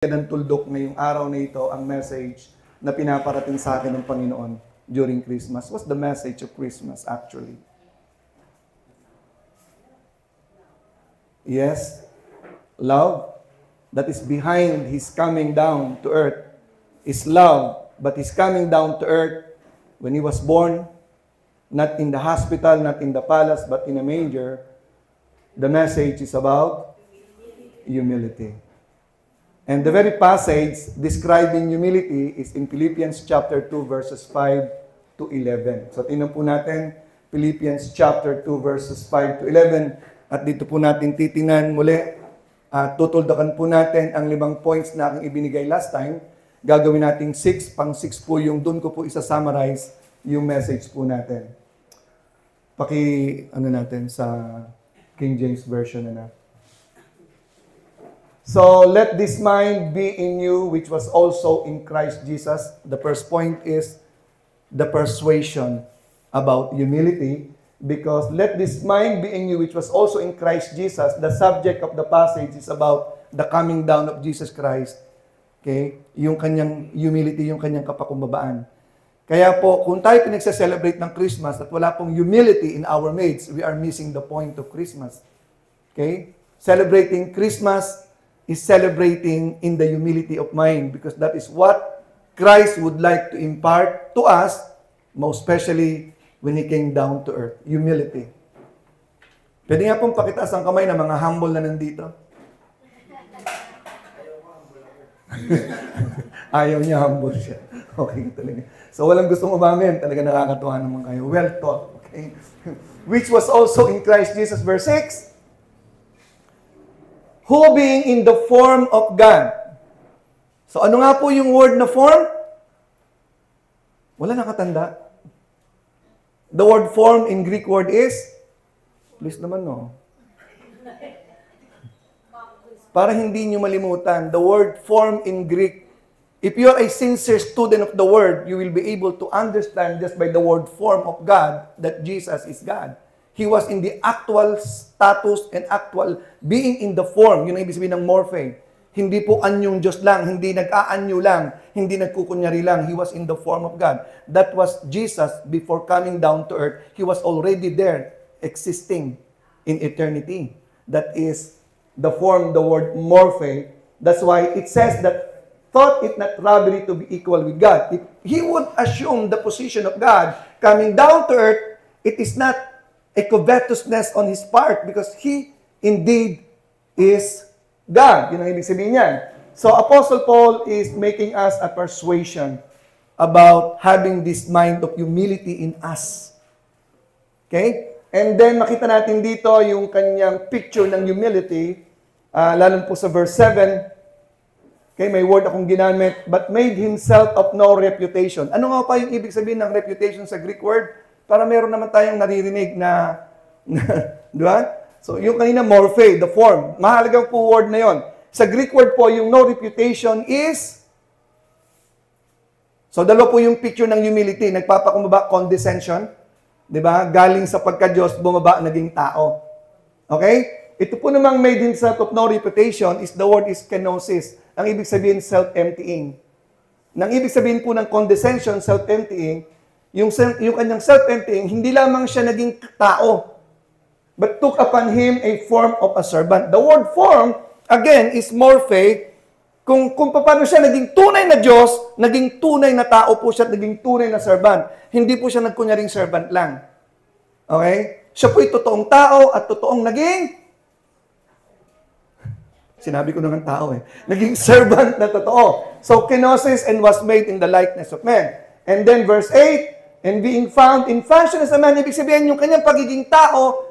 ng tuldok ngayong araw na ito ang message na pinaparating sa akin ng Panginoon during Christmas. What's the message of Christmas actually? Yes, love that is behind His coming down to earth is love, but His coming down to earth when He was born, not in the hospital, not in the palace, but in a manger. The message is about humility. And the very passage describing humility is in Philippians chapter 2 verses 5 to 11. So tingnan po natin Philippians chapter 2 verses 5 to 11 at dito po natin titingnan muli tutuldakan po natin ang 5 points na aking ibinigay last time. Gagawin natin 6, pang 6 po yung doon ko po isa-summarize yung message po natin. Natin sa King James Version na. So, let this mind be in you, which was also in Christ Jesus. The first point is the persuasion about humility, because let this mind be in you, which was also in Christ Jesus. The subject of the passage is about the coming down of Jesus Christ. Okay? Yung kanyang humility, yung kanyang kapakumbabaan. Kaya po, kung tayo pinagsa-celebrate ng Christmas at wala pong humility in our midst, we are missing the point of Christmas. Okay? Celebrating Christmas is celebrating in the humility of mind, because that is what Christ would like to impart to us, most especially when He came down to earth. Humility. Pwede nga pong pakitaas ang kamay ng mga humble na nandito. Ayaw niya, humble siya. Okay, talaga. So walang gustong umamin. Talaga nakakatuwa naman kayo. Well taught. Okay? Which was also in Christ Jesus, verse 6. Who being in the form of God. So ano nga po yung word na form? Wala nakatanda. The word form in Greek word is? Please naman no. Para hindi nyo malimutan, the word form in Greek, if you are a sincere student of the word, you will be able to understand just by the word form of God that Jesus is God. He was in the actual status and actual being in the form. Yun ang ibig sabihin ng morphe. Hindi po anyong Diyos lang, hindi nag-aanyo lang, hindi nagkukunyari lang. He was in the form of God. That was Jesus before coming down to earth. He was already there, existing in eternity. That is the form, the word morphe. That's why it says that thought it not robbery to be equal with God. If He would assume the position of God coming down to earth, it is not a covetousness on His part, because He indeed is God. Yun ang ibig sabihin niyan. So, Apostle Paul is making us a persuasion about having this mind of humility in us. Okay? And then, makita natin dito yung kanyang picture ng humility, lalo po sa verse 7. Okay, may word akong ginamit, but made himself of no reputation. Ano nga pa yung ibig sabihin ng reputation sa Greek word? Para meron naman tayong naririnig na di ba? So, yung kanina, morphe, the form. Mahalagang po word na yon. Sa Greek word po, yung no reputation is, so dalawa po yung picture ng humility. Nagpapakumbaba, condescension. Di ba? Galing sa pagka-Diyos, bumaba, naging tao. Okay? Ito po namang made himself of no reputation is the word is kenosis. Ang ibig sabihin, self-emptying. Nang ibig sabihin po ng condescension, self-emptying, yung kanyang self-emptying, hindi lamang siya naging tao, but took upon Him a form of a servant. The word form, again, is morphe. Kung paano siya naging tunay na Diyos, naging tunay na tao po siya, naging tunay na servant. Hindi po siya nagkunyaring servant lang. Okay? Siya po'y totoong tao at totoong naging, sinabi ko naman tao naging servant na totoo. So, kenosis and was made in the likeness of man. And then verse 8, and being found in fashion as a man, ibig sabihin yung kanyang pagiging tao,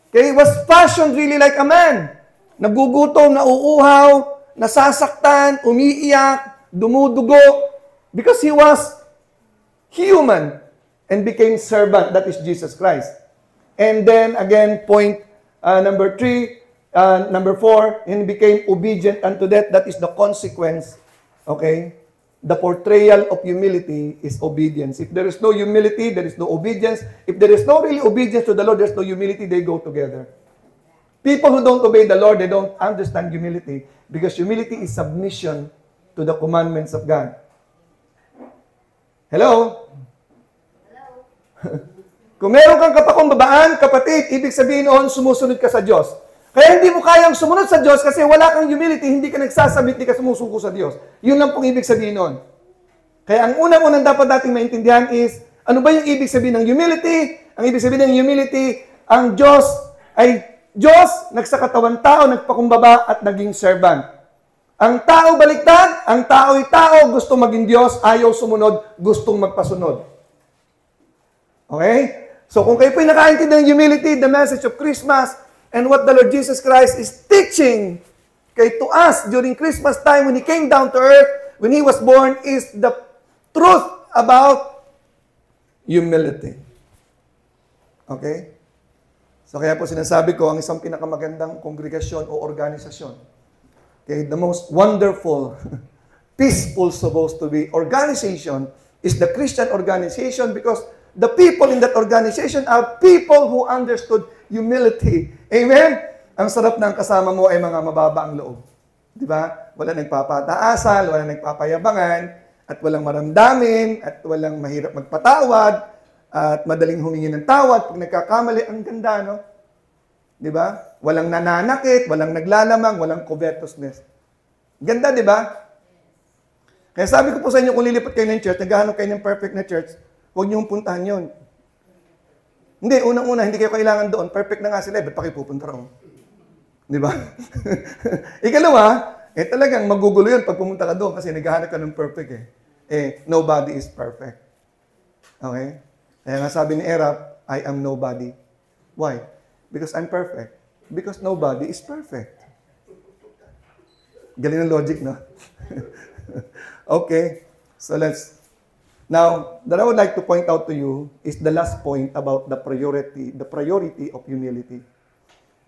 okay, was fashioned really like a man. Nagugutom, nauuhaw, nasasaktan, umiiyak, dumudugo, because He was human and became servant. That is Jesus Christ. And then again, point number 4, and became obedient unto death. That is the consequence, okay? The portrayal of humility is obedience. If there is no humility, there is no obedience. If there is no really obedience to the Lord, there is no humility. They go together. People who don't obey the Lord, they don't understand humility because humility is submission to the commandments of God. Hello? Kung meron kang kapakumbabaan, kapatid, ibig sabihin noon, sumusunod ka sa Diyos. Kaya hindi mo kayang sumunod sa Diyos kasi wala kang humility, hindi ka nagsasabit, hindi ka sumusuko sa Diyos. Yun lang pong ibig sabihin noon. Kaya ang unang-unang dapat nating maintindihan is, ano ba yung ibig sabihin ng humility? Ang ibig sabihin ng humility, ang Diyos ay Diyos, nagsakatawan tao, nagpakumbaba at naging servant. Ang tao baliktad, ang tao'y tao, gusto maging Diyos, ayaw sumunod, gustong magpasunod. Okay? So kung kayo po'y nakaintindi ng humility, the message of Christmas, and what the Lord Jesus Christ is teaching to us during Christmas time when He came down to earth, when He was born, is the truth about humility. Okay? So kaya po sinasabi ko, ang isang pinakamagandang kongregasyon o organisasyon, okay, the most wonderful, peaceful supposed to be organization is the Christian organization because the people in that organization are people who understood humility. Amen? Ang sarap ng kasama mo ay mga mababa ang loob. Di ba? Wala nagpapataasan, wala nagpapayabangan, at walang maramdamin, at walang mahirap magpatawad, at madaling humingi ng tawad. Pag nagkakamali, ang ganda, no? Di ba? Walang nananakit, walang naglalamang, walang covetousness. Ganda, di ba? Kaya sabi ko po sa inyo, kung lilipat kayo ng church, naghahanap kayo ng perfect na church, huwag niyong puntahan yun. Hindi, unang-una, hindi kayo kailangan doon. Perfect na nga sila, ba't pa kayo pupunta raw? Di ba? Ikalawa, talagang magugulo yun pag pumunta ka doon kasi naghahanap ka ng perfect nobody is perfect. Okay? Kaya nga sabi ni Erap, I am nobody. Why? Because I'm perfect. Because nobody is perfect. Galing ng logic, no? Okay. So now, that I would like to point out to you is the last point about the priority of humility.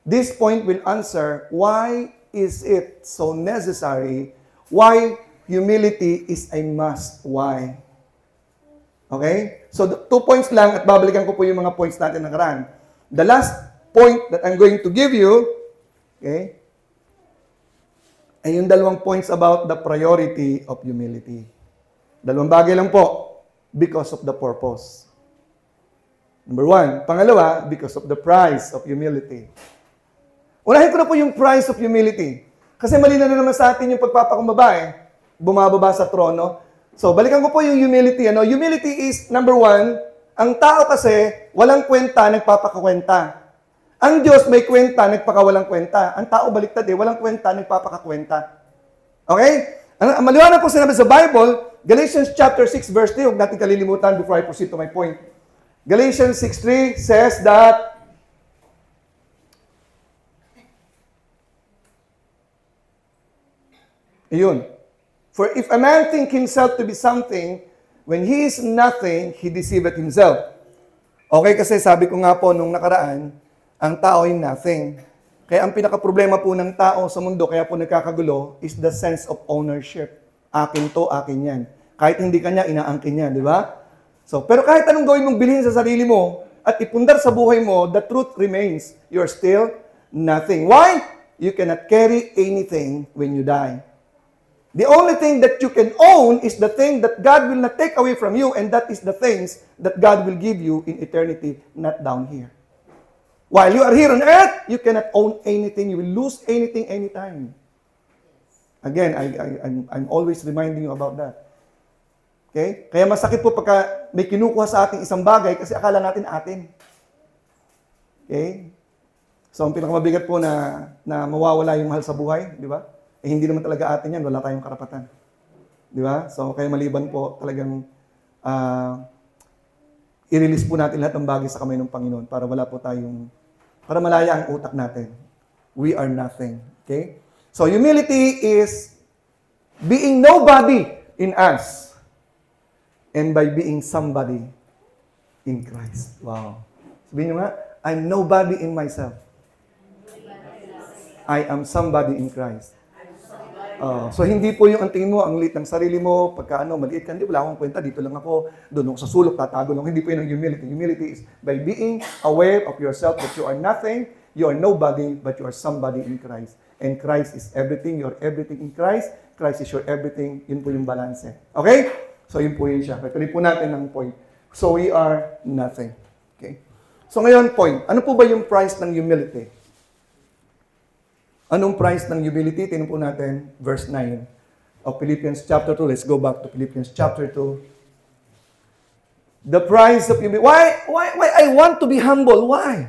This point will answer why is it so necessary, why humility is a must, why. Okay? So, 2 points lang at babalikan ko po yung mga points natin nakaraan. The last point that I'm going to give you, okay, ay yung 2 points about the priority of humility. 2 bagay lang po. Because of the purpose. Number 1. Pangalawa, because of the price of humility. Unahin ko na po yung price of humility. Kasi mali na naman sa atin yung pagpapakumbaba bumababa sa trono. So, balikan ko po yung humility. Humility is, number 1, ang tao kasi walang kwenta, nagpapakakwenta. Ang Diyos may kwenta, nagpakawalang kwenta. Ang tao baliktad walang kwenta, nagpapakakwenta. Okay? Maliwanag po sinabi sa Bible, Galatians chapter 6 verse 3, huwag natin kalilimutan before I proceed to my point. Galatians 6:3 says that for if a man think himself to be something, when he is nothing, he deceiveth himself. Okay, kasi sabi ko nga po nung nakaraan, ang tao ay nothing. Kaya ang pinaka-problema po ng tao sa mundo, kaya po nagkakagulo, is the sense of ownership. Akin to, akin yan. Kahit hindi kanya, inaangkin niya, di ba? So, pero kahit anong gawin mong bilhin sa sarili mo at ipundar sa buhay mo, the truth remains. You're still nothing. Why? You cannot carry anything when you die. The only thing that you can own is the thing that God will not take away from you, and that is the things that God will give you in eternity, not down here. While you are here on earth, you cannot own anything. You will lose anything anytime. Again, I'm always reminding you about that. Okay? Kaya masakit po pagka may kinukuha sa ating isang bagay kasi akala natin atin. Okay? So, ang pinakamabigat po na mawawala yung mahal sa buhay, di ba? Hindi naman talaga atin yan, wala tayong karapatan. Di ba? So, kaya maliban po talagang i-release po natin lahat ng bagay sa kamay ng Panginoon para para malaya ang utak natin. We are nothing. Okay? So, humility is being nobody in us and by being somebody in Christ. Wow. Sabihin nyo nga, I'm nobody in myself. I am somebody in Christ. So, hindi po yung ang tingin mo, ang liit ng sarili mo, pagka maliit ka, hindi, wala akong kwenta, dito lang ako, doon ako sa sulok, tatago lang. Hindi po yun ang humility. Humility is by being aware of yourself that you are nothing You are nobody, but you are somebody in Christ. And Christ is everything. You are everything in Christ. Christ is your everything. Yun po yung balance. Okay? So, yun po yun siya. Tuloy po natin ang point. So, we are nothing. Okay? So, ngayon, point. Ano po ba yung price ng humility? Anong price ng humility? Tingnan po natin, verse 9 of Philippians chapter 2. Let's go back to Philippians chapter 2. The price of humility. Why I want to be humble? Why?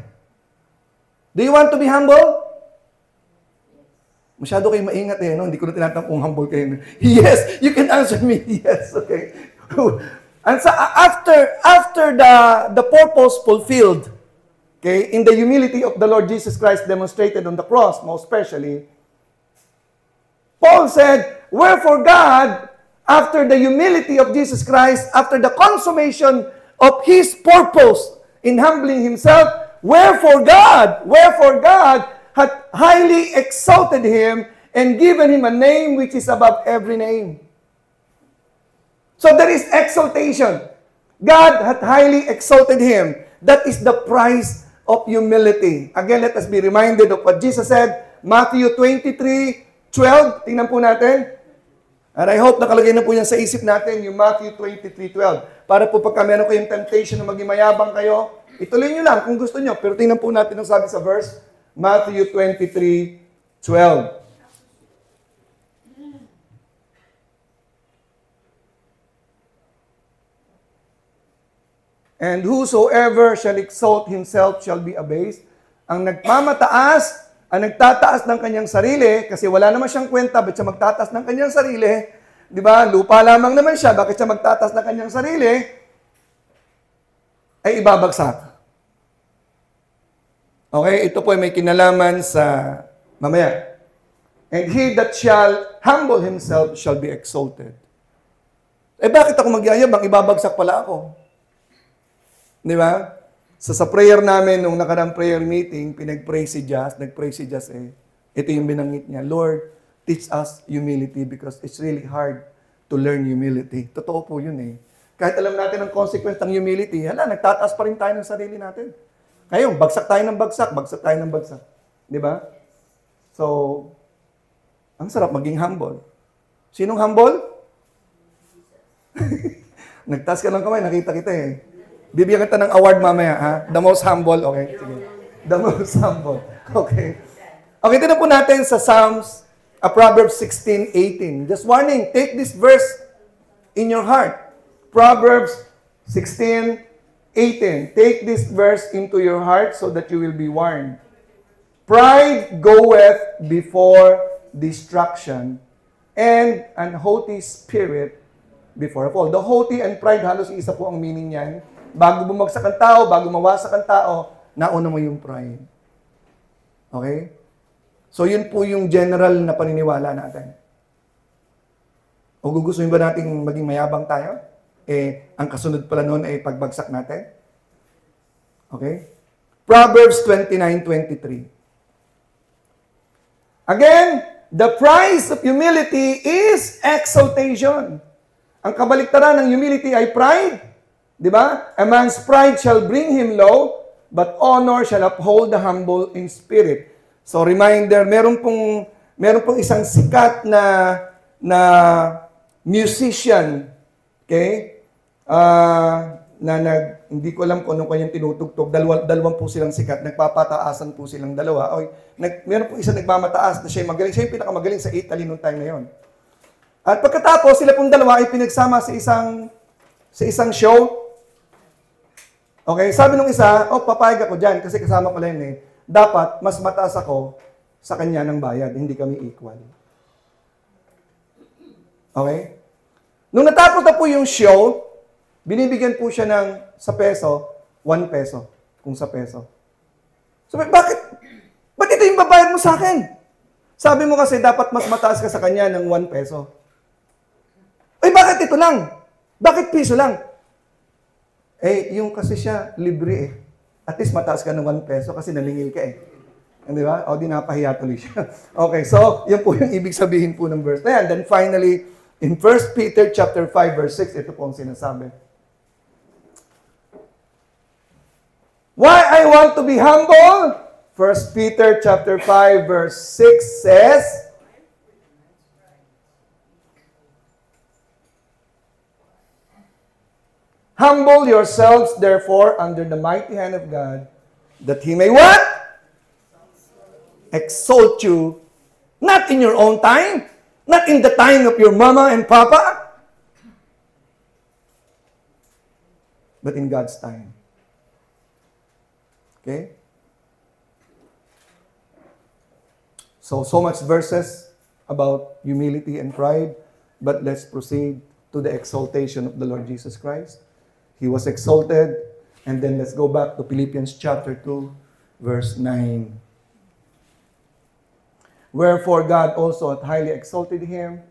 Do you want to be humble? Masyado kayo maingat no? Hindi ko na tinatanong kung humble kayo. Yes, you can answer me. Yes, okay. And so after the purpose fulfilled, okay, in the humility of the Lord Jesus Christ demonstrated on the cross, most especially, Paul said, wherefore God, after the humility of Jesus Christ, after the consummation of His purpose in humbling Himself, wherefore God hath highly exalted Him and given Him a name which is above every name. So there is exaltation. God hath highly exalted Him. That is the price of humility. Again, let us be reminded of what Jesus said, Matthew 23:12. Tingnan po natin. And I hope nakalagay na po yan sa isip natin, yung Matthew 23:12. Para po pagka meron kayong temptation na maging mayabang kayo, ituloy nyo lang kung gusto nyo. Pero tingnan po natin ang sabi sa verse, Matthew 23:12. And whosoever shall exalt himself shall be abased. Ang nagmamataas, ang nagtataas ng kanyang sarili, kasi wala naman siyang kwenta, ba't siya magtataas ng kanyang sarili? Di ba? Lupa lamang naman siya, bakit siya magtataas ng kanyang sarili? Ay ibabagsak. Okay, ito po ay may kinalaman sa mamaya. And he that shall humble himself shall be exalted. Eh bakit ako magyayabang? Ibabagsak pala ako. Di ba? So sa prayer namin, nung nakarang prayer meeting, nagpray si Jazz ito yung binanggit niya, Lord, teach us humility because it's really hard to learn humility. Totoo po yun Kahit alam natin ang consequence ng humility, nagtataas pa rin tayo ng sarili natin. Ngayon, bagsak tayo ng bagsak. Di ba? So, ang sarap maging humble. Sinong humble? Nagtaas ka ng kamay, nakita kita Bibigyan kita ng award mamaya, ha? The most humble. Okay, sige. The most humble. Okay. Okay, ito na po natin sa Psalms, Proverbs 16:18. Just warning, take this verse in your heart. Proverbs 16:18. Take this verse into your heart so that you will be warned. Pride goeth before destruction, and an haughty spirit before a fall. The haughty and pride, halos isa po ang meaning niyan. Bago bumagsak ang tao, bago mawasak ang tao, nauna mo yung pride. Okay? So, yun po yung general na paniniwala natin. O gugustuhin ba nating maging mayabang tayo? Ang kasunod pala noon ay pagbagsak natin. Okay? Proverbs 29:23. Again, the price of humility is exaltation. Ang kabaliktaran ng humility ay pride. Di ba? A man's pride shall bring him low, but honor shall uphold the humble in spirit. So reminder, meron pong isang sikat na musician, okay? Hindi ko alam kung anong kanyang tinutugtog. Dalawang po silang sikat, nagpapataasan po silang dalawa. Meron po isang nagmamataas na siya magaling. Siya yung pinakamagaling sa Italy noong time na yon. At pagkatapos, sila pong dalawa ay pinagsama sa isang show. Okay, sabi nung isa, papayag ako dyan kasi kasama ko lang dapat mas mataas ako sa kanya ng bayad, hindi kami equal. Okay? Nung natapos na po yung show, binibigyan po siya sa peso, 1 peso, kung sa peso. Sabi, bakit ito yung babayad mo sa akin? Sabi mo kasi dapat mas mataas ka sa kanya ng 1 peso. Ay, bakit ito lang? Bakit piso lang? Yung kasi siya, libre At least mataas ka ng 1 peso kasi nalingil ka Di ba? O, di napahiya tuloy siya. Okay, so, yan po yung ibig sabihin po ng verse na yan. Then finally, in 1 Peter chapter 5, verse 6, ito po ang sinasabi. Why I want to be humble? First Peter chapter 5 verse 6 says, humble yourselves, therefore, under the mighty hand of God, that He may what? Exalt you, not in your own time, not in the time of your mama and papa, but in God's time. Okay? So much verses about humility and pride, but let's proceed to the exaltation of the Lord Jesus Christ. He was exalted, and then let's go back to Philippians chapter 2, verse 9. Wherefore God also hath highly exalted him,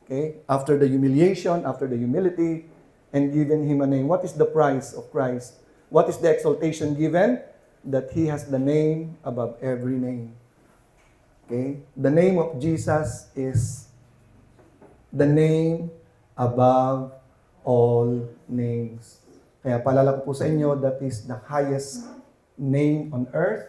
okay, after the humiliation, after the humility, and given him a name. What is the price of Christ? What is the exaltation given? That he has the name above every name. Okay? The name of Jesus is the name above all names. Kaya paalala ko po sa inyo, that is the highest name on earth,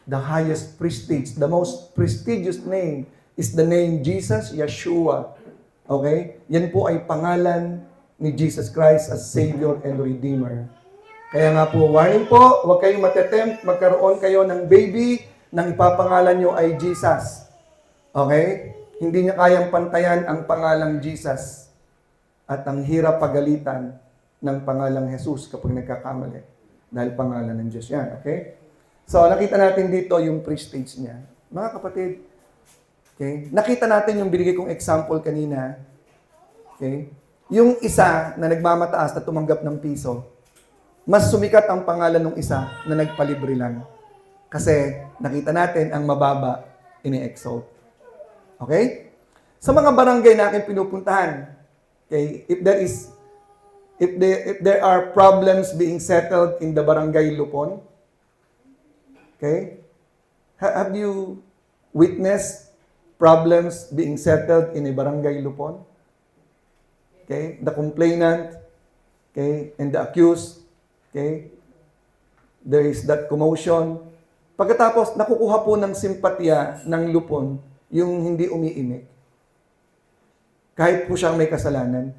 the highest prestige, the most prestigious name is the name Jesus, Yeshua. Okay? Yan po ay pangalan ni Jesus Christ as Savior and Redeemer. Kaya nga po, warning po, huwag kayong matetempt, magkaroon kayo ng baby nang ipapangalan nyo ay Jesus. Okay? Hindi niya kayang pantayan ang pangalang Jesus. At ang hirap pagalitan ng pangalang Jesus kapag nagkakamali. Dahil pangalan ng Diyos yan. Okay? So, nakita natin dito yung prestige niya. Mga kapatid, okay? Nakita natin yung binigay kong example kanina. Okay? Yung isa na nagmamataas na tumanggap ng piso, mas sumikat ang pangalan ng isa na nagpalibre lang. Kasi nakita natin ang mababa, ini-exalt. Okay? Sa mga barangay na aking pinupuntahan, okay, if there are problems being settled in the barangay Lupon, okay, have you witnessed problems being settled in a barangay Lupon? Okay, the complainant, okay, and the accused, okay, there is that commotion. Pagkatapos, nakukuha po ng simpatya ng Lupon yung hindi umiimik. Kahit po siyang may kasalanan.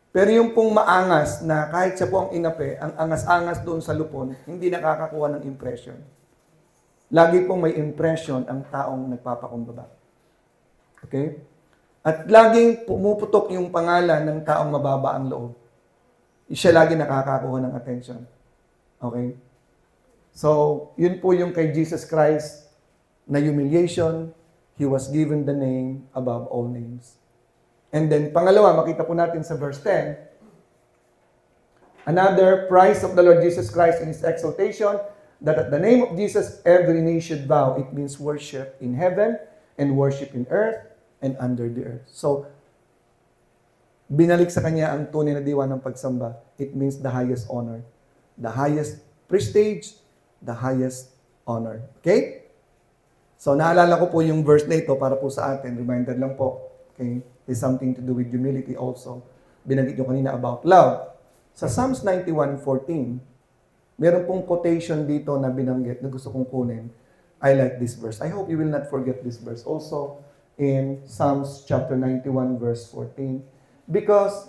Pero yung pong maangas na kahit siya po ang inape, ang angas-angas doon sa Lupon, hindi nakakakuha ng impression. Lagi pong may impression ang taong nagpapakumbaba. Okay? At laging pumuputok yung pangalan ng taong mababa ang loob. Siya lagi nakakakuha ng attention. Okay? So, yun po yung kay Jesus Christ na humiliation. He was given the name above all names. And then, pangalawa, makita po natin sa verse 10, another price of the Lord Jesus Christ in His exaltation, that at the name of Jesus, every knee should bow. It means worship in heaven and worship in earth and under the earth. So, binalik sa Kanya ang tunay na diwa ng pagsamba. It means the highest honor. The highest prestige, the highest honor. Okay? So, naalala ko po yung verse na ito para po sa atin. Reminder lang po. Okay? It's something to do with humility also. Binanggit nyo kanina about love. Sa Psalms 91:14, meron pong quotation dito na binanggit na gusto kong kunin. I like this verse. I hope you will not forget this verse also in Psalms chapter 91 verse 14. Because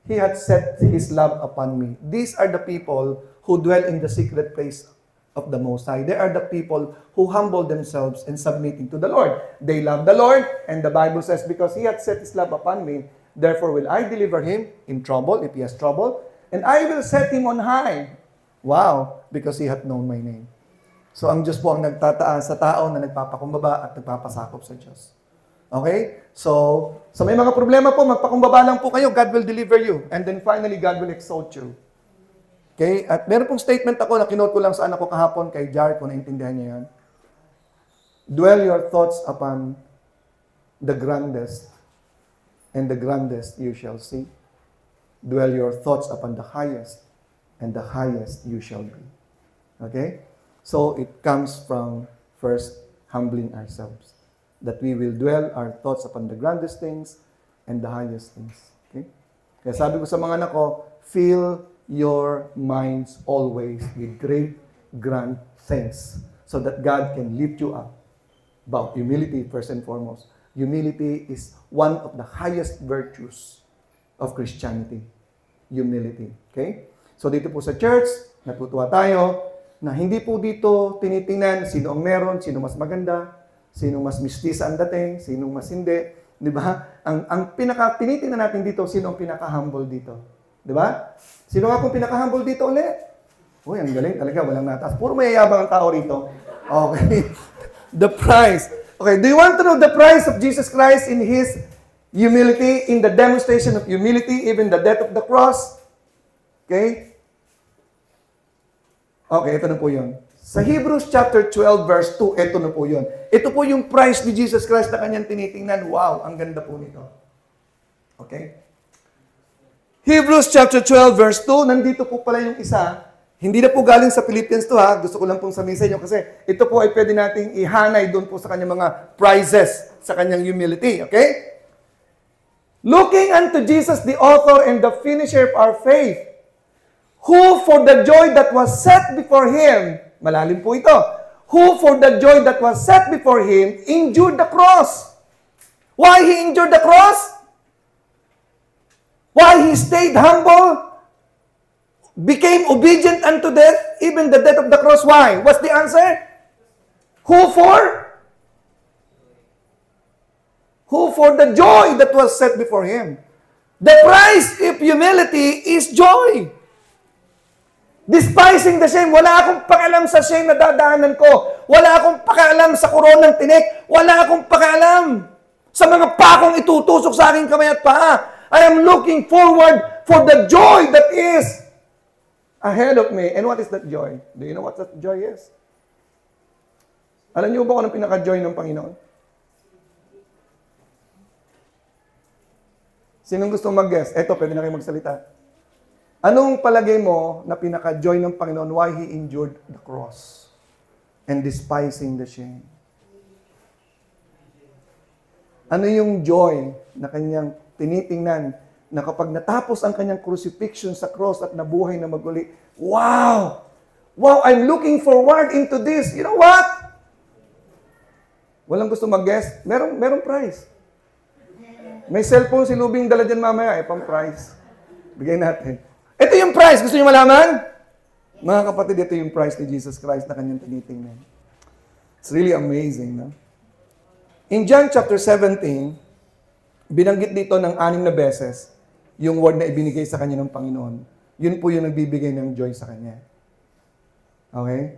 He hath set His love upon me. These are the people who dwell in the secret place of the Most High. They are the people who humble themselves and submitting to the Lord. They love the Lord, and the Bible says, because He hath set His love upon me, therefore will I deliver him in trouble, if he has trouble, and I will set him on high. Wow, because He hath known my name. So ang Diyos po ang nagtataas sa tao na nagpapakumbaba at nagpapasakop sa Diyos. Okay? So may mga problema po, magpakumbaba lang po kayo, God will deliver you. And then finally, God will exalt you. Okay? At meron pong statement ako na kinote ko lang sa anak ko kahapon kay Jared, kung naintindihan niya yan. Dwell your thoughts upon the grandest, and the grandest you shall see. Dwell your thoughts upon the highest, and the highest you shall be. Okay? So it comes from first humbling ourselves. That we will dwell our thoughts upon the grandest things and the highest things. Okay? Kaya sabi ko sa mga anak ko, fill your minds always with great, grand things. so that God can lift you up. About humility, first and foremost. Humility is one of the highest virtues of Christianity. Humility. Okay? So dito po sa church, natutuwa tayo na hindi po dito tinitingnan sino ang meron, sino mas maganda, sino mas mistisa ang dating, sino mas hindi. Di ba? Ang tinitingnan natin dito, sino ang pinaka-humble dito. Di ba? Sino nga pong pinaka-humble dito ulit? Uy, ang galing talaga, walang nataas. Puro mayayabang ang tao rito. Okay. The price. Okay, do you want to know the price of Jesus Christ in His humility, in the demonstration of humility, even the death of the cross? Okay? Okay, ito na po yun. Sa Hebrews chapter 12, verse 2, ito na po yun. Ito po yung price ni Jesus Christ na kanyang tinitingnan. Wow, ang ganda po nito. Okay? Hebrews chapter 12, verse 2, nandito po pala yung isa. Hindi na po galing sa Philippians to ha. Gusto ko lang pong sabihin sa inyo kasi ito po ay pwede nating ihanay doon po sa kanyang mga prizes, sa kanyang humility. Okay? Looking unto Jesus, the author and the finisher of our faith, who for the joy that was set before Him, malalim po ito, who for the joy that was set before Him, endured the cross. Why He endured the cross? Why He stayed humble? Became obedient unto death, even the death of the cross. Why? What's the answer? Who for? Who for the joy that was set before Him. The price of humility is joy. Despising the shame. Wala akong pakialam sa shame na dadaanan ko. Wala akong pakialam sa koronang tinik. Wala akong pakialam sa mga pakong itutusok sa aking kamay at paa. I am looking forward for the joy that is ahead of me. And what is that joy? Do you know what that joy is? Alam niyo ba kung anong pinaka-joy ng Panginoon? Sinong gusto mag-guess? Eto, pwede na kayo magsalita. Anong palagay mo na pinaka-joy ng Panginoon why He endured the cross and despising the shame? Ano yung joy na kanyang tinitingnan na kapag natapos ang kanyang crucifixion sa cross at nabuhay na maguli, wow! Wow, I'm looking forward into this. You know what? Walang gusto mag-guess? Merong prize. May cellphone si Lubing dala dyan mamaya, pang prize. Bigay natin. Ito yung prize. Gusto niyo malaman? Mga kapatid, ito yung prize ni Jesus Christ na kanyang tinitingnan. It's really amazing, no? In John chapter 17, binanggit dito ng 6 na beses yung word na ibinigay sa kanya ng Panginoon. Yun po yung nagbibigay ng joy sa kanya. Okay?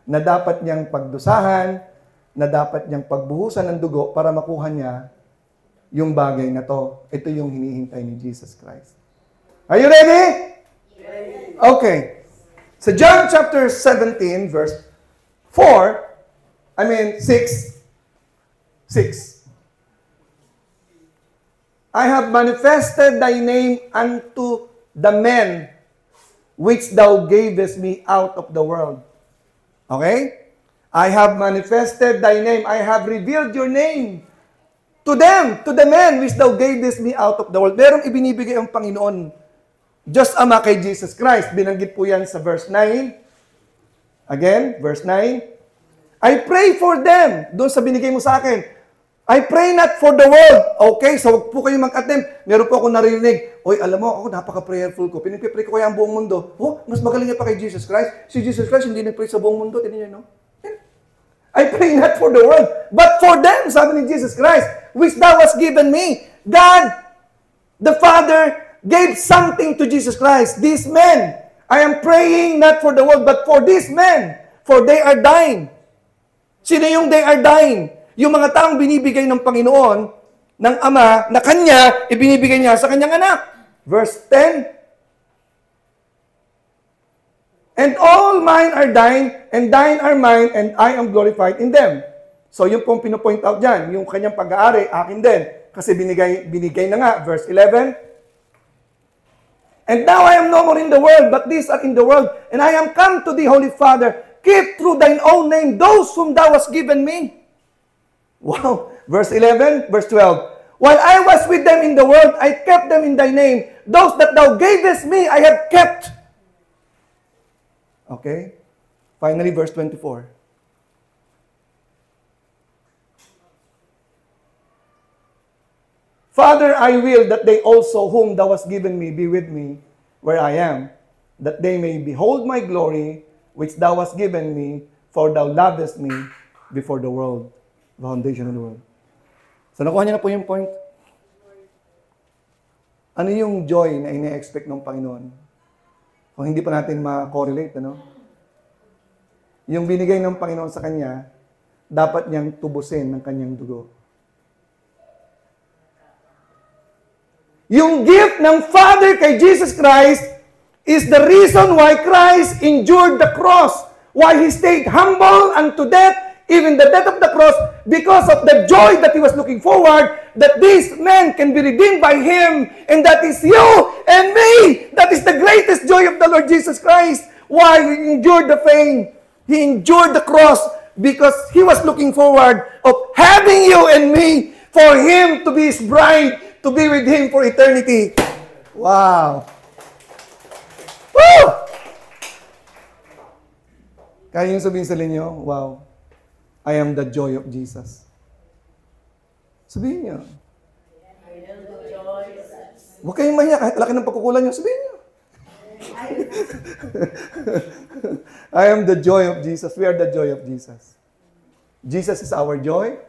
Na dapat niyang pagdusahan, na dapat niyang pagbuhusan ng dugo para makuha niya yung bagay na to. Ito yung hinihintay ni Jesus Christ. Are you ready? Okay. Sa John chapter 17, verse 6. I have manifested thy name unto the men which thou gavest me out of the world. Okay? I have manifested thy name. I have revealed your name to them, to the men which thou gavest me out of the world. Merong ibinibigay ang Panginoon, Diyos Ama kay Jesus Christ. Binanggit po yan sa verse 9. Again, verse 9. I pray for them. Doon sa binigay mo sa akin. I pray not for the world. Okay, so huwag po kayo mag-attempt. Meron po ako narinig. Oy, alam mo, ako napaka-prayerful ko. Pinipray ko kaya ang buong mundo. Oh, mas magaling pa kay Jesus Christ. Si Jesus Christ hindi nag-pray sa buong mundo. Tignan niyo, no? I pray not for the world, but for them, sabi ni Jesus Christ, which thou hast given me. God, the Father, gave something to Jesus Christ. These men, I am praying not for the world, but for these men, for they are dying. Sino yung they are dying? Yung mga taong binibigay ng Panginoon, ng Ama, na Kanya, ibinibigay niya sa Kanyang anak. Verse 10. And all mine are thine, and thine are mine, and I am glorified in them. So yung pong pinopoint out dyan, yung Kanyang pag-aari, akin din. Kasi binigay na nga. Verse 11. And now I am no more in the world, but these are in the world, and I am come to thee, Holy Father. Keep through thine own name those whom thou hast given me. Wow. Verse 11, verse 12. While I was with them in the world, I kept them in thy name. Those that thou gavest me, I have kept. Okay? Finally, verse 24. Father, I will that they also whom thou hast given me be with me where I am, that they may behold my glory, which thou hast given me, for thou lovest me before the world, the foundation of the world. So nakuha niyo na po yung point. Ano yung joy na ine-expect ng Panginoon? Kung hindi pa natin ma-correlate, ano? Yung binigay ng Panginoon sa Kanya, dapat niyang tubusin ng Kanyang dugo. Yung gift ng Father kay Jesus Christ is the reason why Christ endured the cross, why He stayed humble unto death, even the death of the cross, because of the joy that He was looking forward, that these men can be redeemed by Him, and that is you and me. That is the greatest joy of the Lord Jesus Christ. Why He endured the pain, He endured the cross, because He was looking forward of having you and me, for Him to be His bride, to be with Him for eternity. Wow! Woo! Kaya yung sabihin sa inyo, wow, I am the joy of Jesus. Sabihin niyo. Huwag kayong mahiya, kahit laki ng pagkukulan niyo, sabihin niyo. I am the joy of Jesus. We are the joy of Jesus. Jesus is our joy,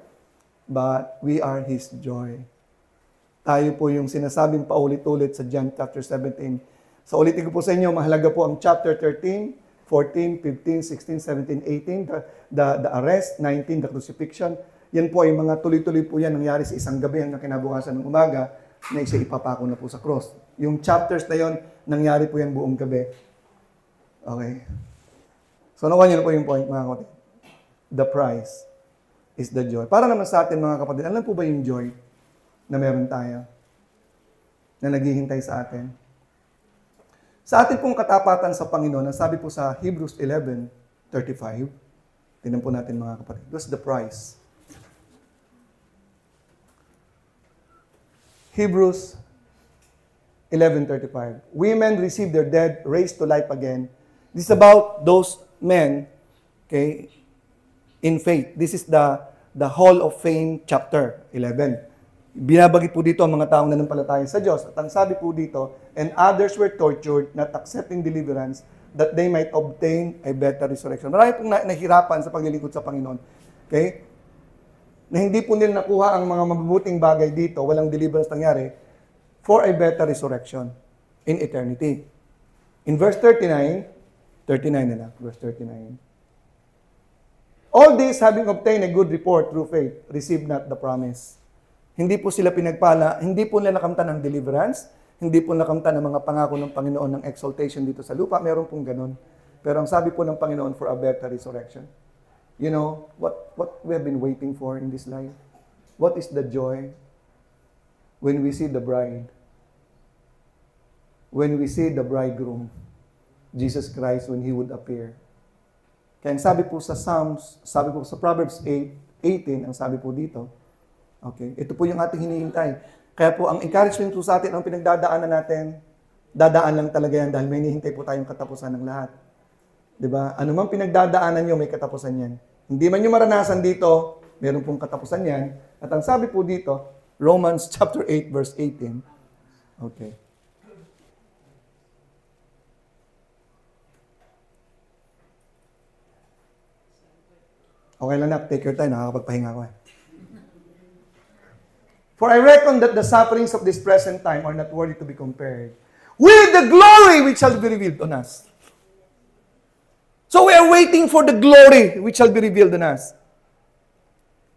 but we are His joy. Tayo po yung sinasabing paulit-ulit sa John chapter 17. So ulitin ko po sa inyo, mahalaga po ang chapter 13, 14, 15, 16, 17, 18, the arrest, 19, the crucifixion. Yan po ay mga tuloy-tuloy po yan nangyari sa isang gabi hanggang kinabukasan ng umaga na isa ipapako na po sa cross. Yung chapters na yon, nangyari po yan buong gabi. Okay. So nakuha niyo na po yung point, mga kapatid. The price is the joy. Para naman sa atin, mga kapatid, alam po ba yung joy na meron tayo, na naghihintay sa atin? Sa atin pong katapatan sa Panginoon, ang sabi po sa Hebrews 11:35, tingnan po natin, mga kapatid. What's the price? Hebrews 11:35. Women receive their dead, raised to life again. This is about those men, okay, in faith. This is the Hall of Fame chapter 11. Binabagit po dito ang mga taong nanampalataya sa Diyos. At ang sabi po dito, and others were tortured, not accepting deliverance, that they might obtain a better resurrection. Marami pong nahirapan sa paglilingkod sa Panginoon. Okay? Na hindi po nila nakuha ang mga mabubuting bagay dito, walang deliverance nangyari, for a better resurrection in eternity. In verse 39 nila, verse 39. All this, having obtained a good report through faith, received not the promise. Hindi po sila pinagpala, hindi po nila nakamtan ng deliverance, hindi po nakamtan ng mga pangako ng Panginoon ng exaltation dito sa lupa. Meron pong ganun. Pero ang sabi po ng Panginoon, for a better resurrection. You know, what we have been waiting for in this life? What is the joy when we see the bride? When we see the bridegroom, Jesus Christ, when He would appear. Kaya sabi po sa Psalms, sabi po sa Proverbs 8:18, ang sabi po dito, okay, ito po yung ating hinihintay. Kaya po, ang encouragement po sa atin, ang pinagdadaanan natin, dadaan lang talaga yan dahil may hinihintay po tayong katapusan ng lahat. Diba? Ano man pinagdadaanan nyo, may katapusan yan. Hindi man nyo maranasan dito, meron pong katapusan yan. At ang sabi po dito, Romans chapter 8, verse 18. Okay. Okay lang na, take your time, nakakapagpahinga ko eh. For I reckon that the sufferings of this present time are not worthy to be compared with the glory which shall be revealed on us. So we are waiting for the glory which shall be revealed on us.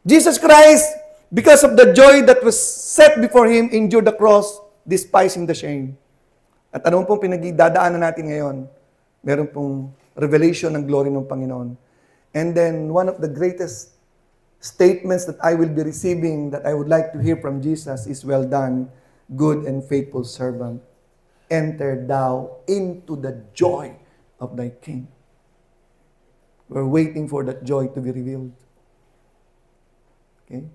Jesus Christ, because of the joy that was set before Him, endured the cross, despising the shame. At anong pong pinagdadaanan natin ngayon? Meron pong revelation ng glory ng Panginoon. And then, one of the greatest statements that I will be receiving, that I would like to hear from Jesus, is, well done, good and faithful servant. Enter thou into the joy of thy King. We're waiting for that joy to be revealed. Okay?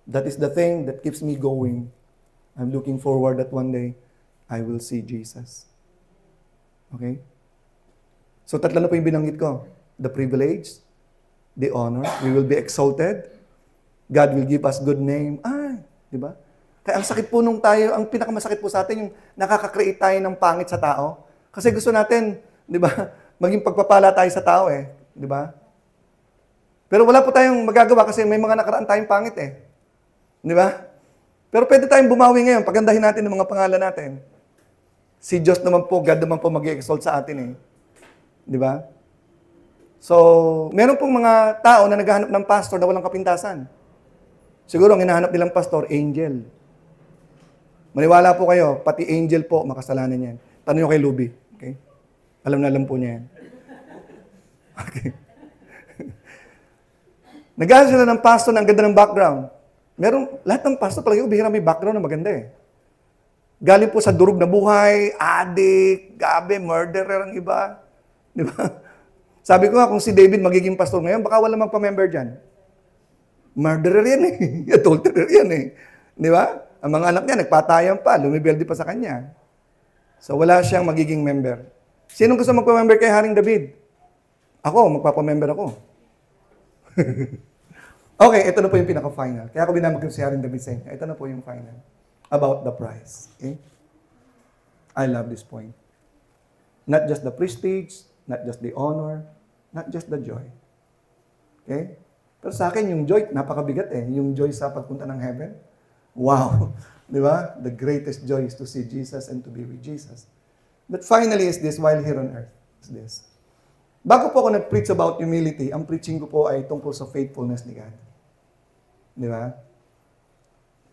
That is the thing that keeps me going. I'm looking forward that one day, I will see Jesus. Okay? So, tatlo na po yung binanggit ko. The privilege, the honor, we will be exalted. God will give us good name. Di ba? Kaya ang sakit po nung tayo, ang pinakamasakit po sa atin, yung nakaka-create tayo ng pangit sa tao. Kasi gusto natin, di ba, maging pagpapala tayo sa tao eh. Di ba? Pero wala po tayong magagawa kasi may mga nakaraan tayong pangit eh. Di ba? Pero pwede tayong bumawi ngayon, pagandahin natin ang mga pangalan natin. Si Diyos naman po, God naman po mag-i-exalt sa atin eh. Di ba? So, meron pong mga tao na naghahanap ng pastor na walang kapintasan. Siguro ang hinahanap nilang pastor, angel. Maniwala po kayo, pati angel po, makasalanan yan. Tanong nyo kay Luby. Okay? Alam na alam po niya yan. Okay. Naghahanap sila ng pastor na ang ganda ng background. Lahat ng pastor palagi bihira may background na maganda eh. Galing po sa durog na buhay, adik, gabi, murderer ang iba. Di ba? Sabi ko nga, kung si David magiging pastor ngayon, baka wala magpa-member dyan. Murderer yan eh. Adulterer yan eh. Di ba? Ang mga anak niya, nagpatayan pa, lumibelde pa sa kanya. So wala siyang magiging member. Sinong gusto magpa-member kay Haring David? Ako, magpapa-member ako. Okay, ito na po yung pinaka-final. Kaya ako binamag si Haring David sa inyo. Ito na po yung final. About the price. Okay? I love this point. Not just the prestige, not just the honor, not just the joy. Okay? Pero sa akin, yung joy, napakabigat eh. Yung joy sa pagpunta ng heaven. Wow! Di ba? The greatest joy is to see Jesus and to be with Jesus. But finally is this, while here on earth, is this. Bago po ako nag-preach about humility, ang preaching ko po ay tungkol sa faithfulness ni God. Di ba?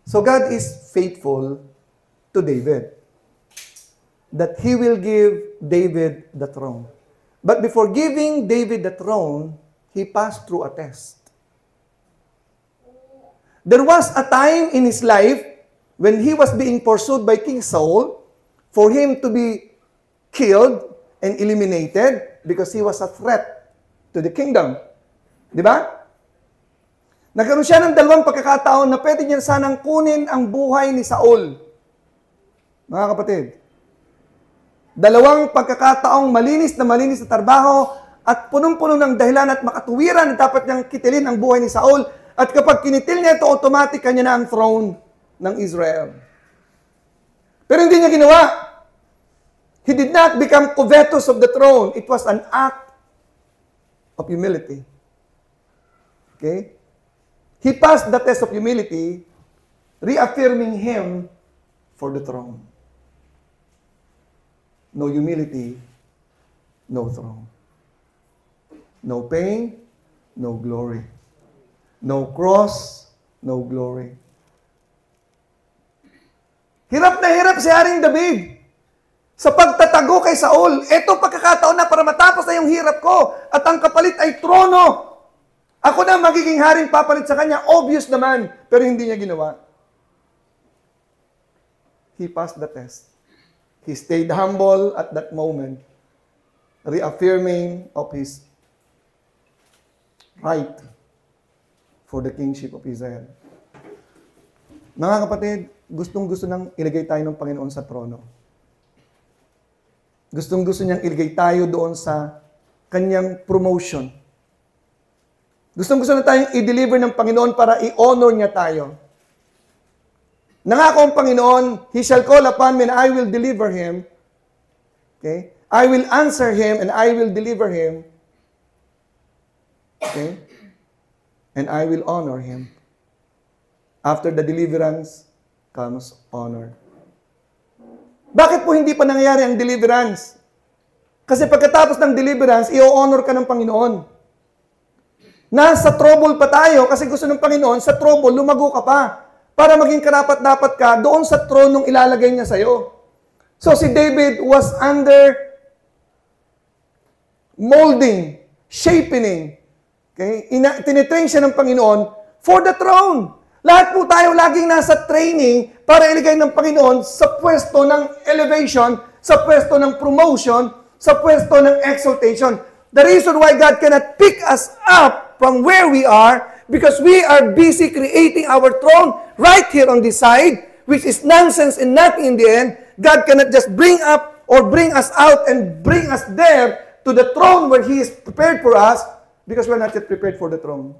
So God is faithful to David. That He will give David the throne. But before giving David the throne, he passed through a test. There was a time in his life when he was being pursued by King Saul for him to be killed and eliminated because he was a threat to the kingdom. Di ba? Nagkaroon siya ng dalawang pagkakataon na pwede niya sanang kunin ang buhay ni Saul. Mga kapatid, dalawang pagkakataong malinis na trabaho at punong-puno ng dahilan at makatuwiran na dapat niyang kitilin ang buhay ni Saul. At kapag kinitil niya ito, automatic kanya na ang throne ng Israel. Pero hindi niya ginawa. He did not become covetous of the throne. It was an act of humility. Okay? He passed the test of humility, reaffirming him for the throne. No humility, no throne. No pain, no glory. No cross, no glory. Hirap na hirap si Haring David sa pagtatago kay Saul. Ito pagkakataon na para matapos na yung hirap ko at ang kapalit ay trono. Ako na magiging haring papalit sa kanya. Obvious naman, pero hindi niya ginawa. He passed the test. He stayed humble at that moment, reaffirming of his right for the kingship of Israel. Mga kapatid, gustong-gusto nang ilagay tayo ng Panginoon sa trono. Gustong-gusto niyang ilagay tayo doon sa kanyang promotion. Gustong-gusto na tayong i-deliver ng Panginoon para i-honor niya tayo. Nangako ang Panginoon, He shall call upon me and I will deliver him. Okay? I will answer him and I will deliver him. Okay? And I will honor him. After the deliverance comes honor. Bakit po hindi pa nangyayari ang deliverance? Kasi pagkatapos ng deliverance, i-honor ka ng Panginoon. Nasa trouble pa tayo kasi gusto ng Panginoon, sa trouble, lumago ka pa. Para maging karapat-dapat ka doon sa tronong ilalagay niya sa'yo. So si David was under molding, shaping. Okay? Tinitrain siya ng Panginoon for the throne. Lahat po tayo laging nasa training para ilagay ng Panginoon sa pwesto ng elevation, sa pwesto ng promotion, sa pwesto ng exaltation. The reason why God cannot pick us up from where we are because we are busy creating our throne right here on this side, which is nonsense and nothing in the end. God cannot just bring up or bring us out and bring us there to the throne where He is prepared for us because we're not yet prepared for the throne.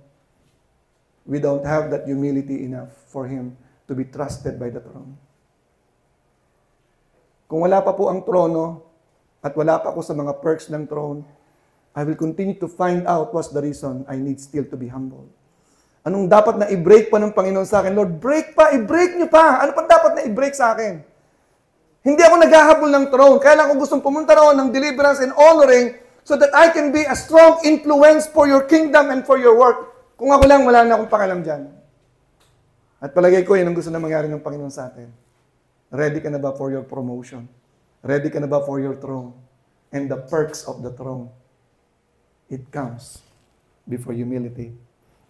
We don't have that humility enough for Him to be trusted by the throne. Kung wala pa po ang trono, at wala pa ako sa mga perks ng throne, I will continue to find out what's the reason I need still to be humble. Anong dapat na i-break pa ng Panginoon sa akin? Lord, break pa, i-break nyo pa. Ano pa dapat na i-break sa akin? Hindi ako naghahabol ng throne. Kaya lang ako gustong pumunta roon ng deliverance and honoring so that I can be a strong influence for your kingdom and for your work. Kung ako lang, wala na akong pakialam dyan. At palagay ko, yun ang gusto na mangyari ng Panginoon sa atin. Ready ka na ba for your promotion? Ready ka na ba for your throne? And the perks of the throne. It comes before humility.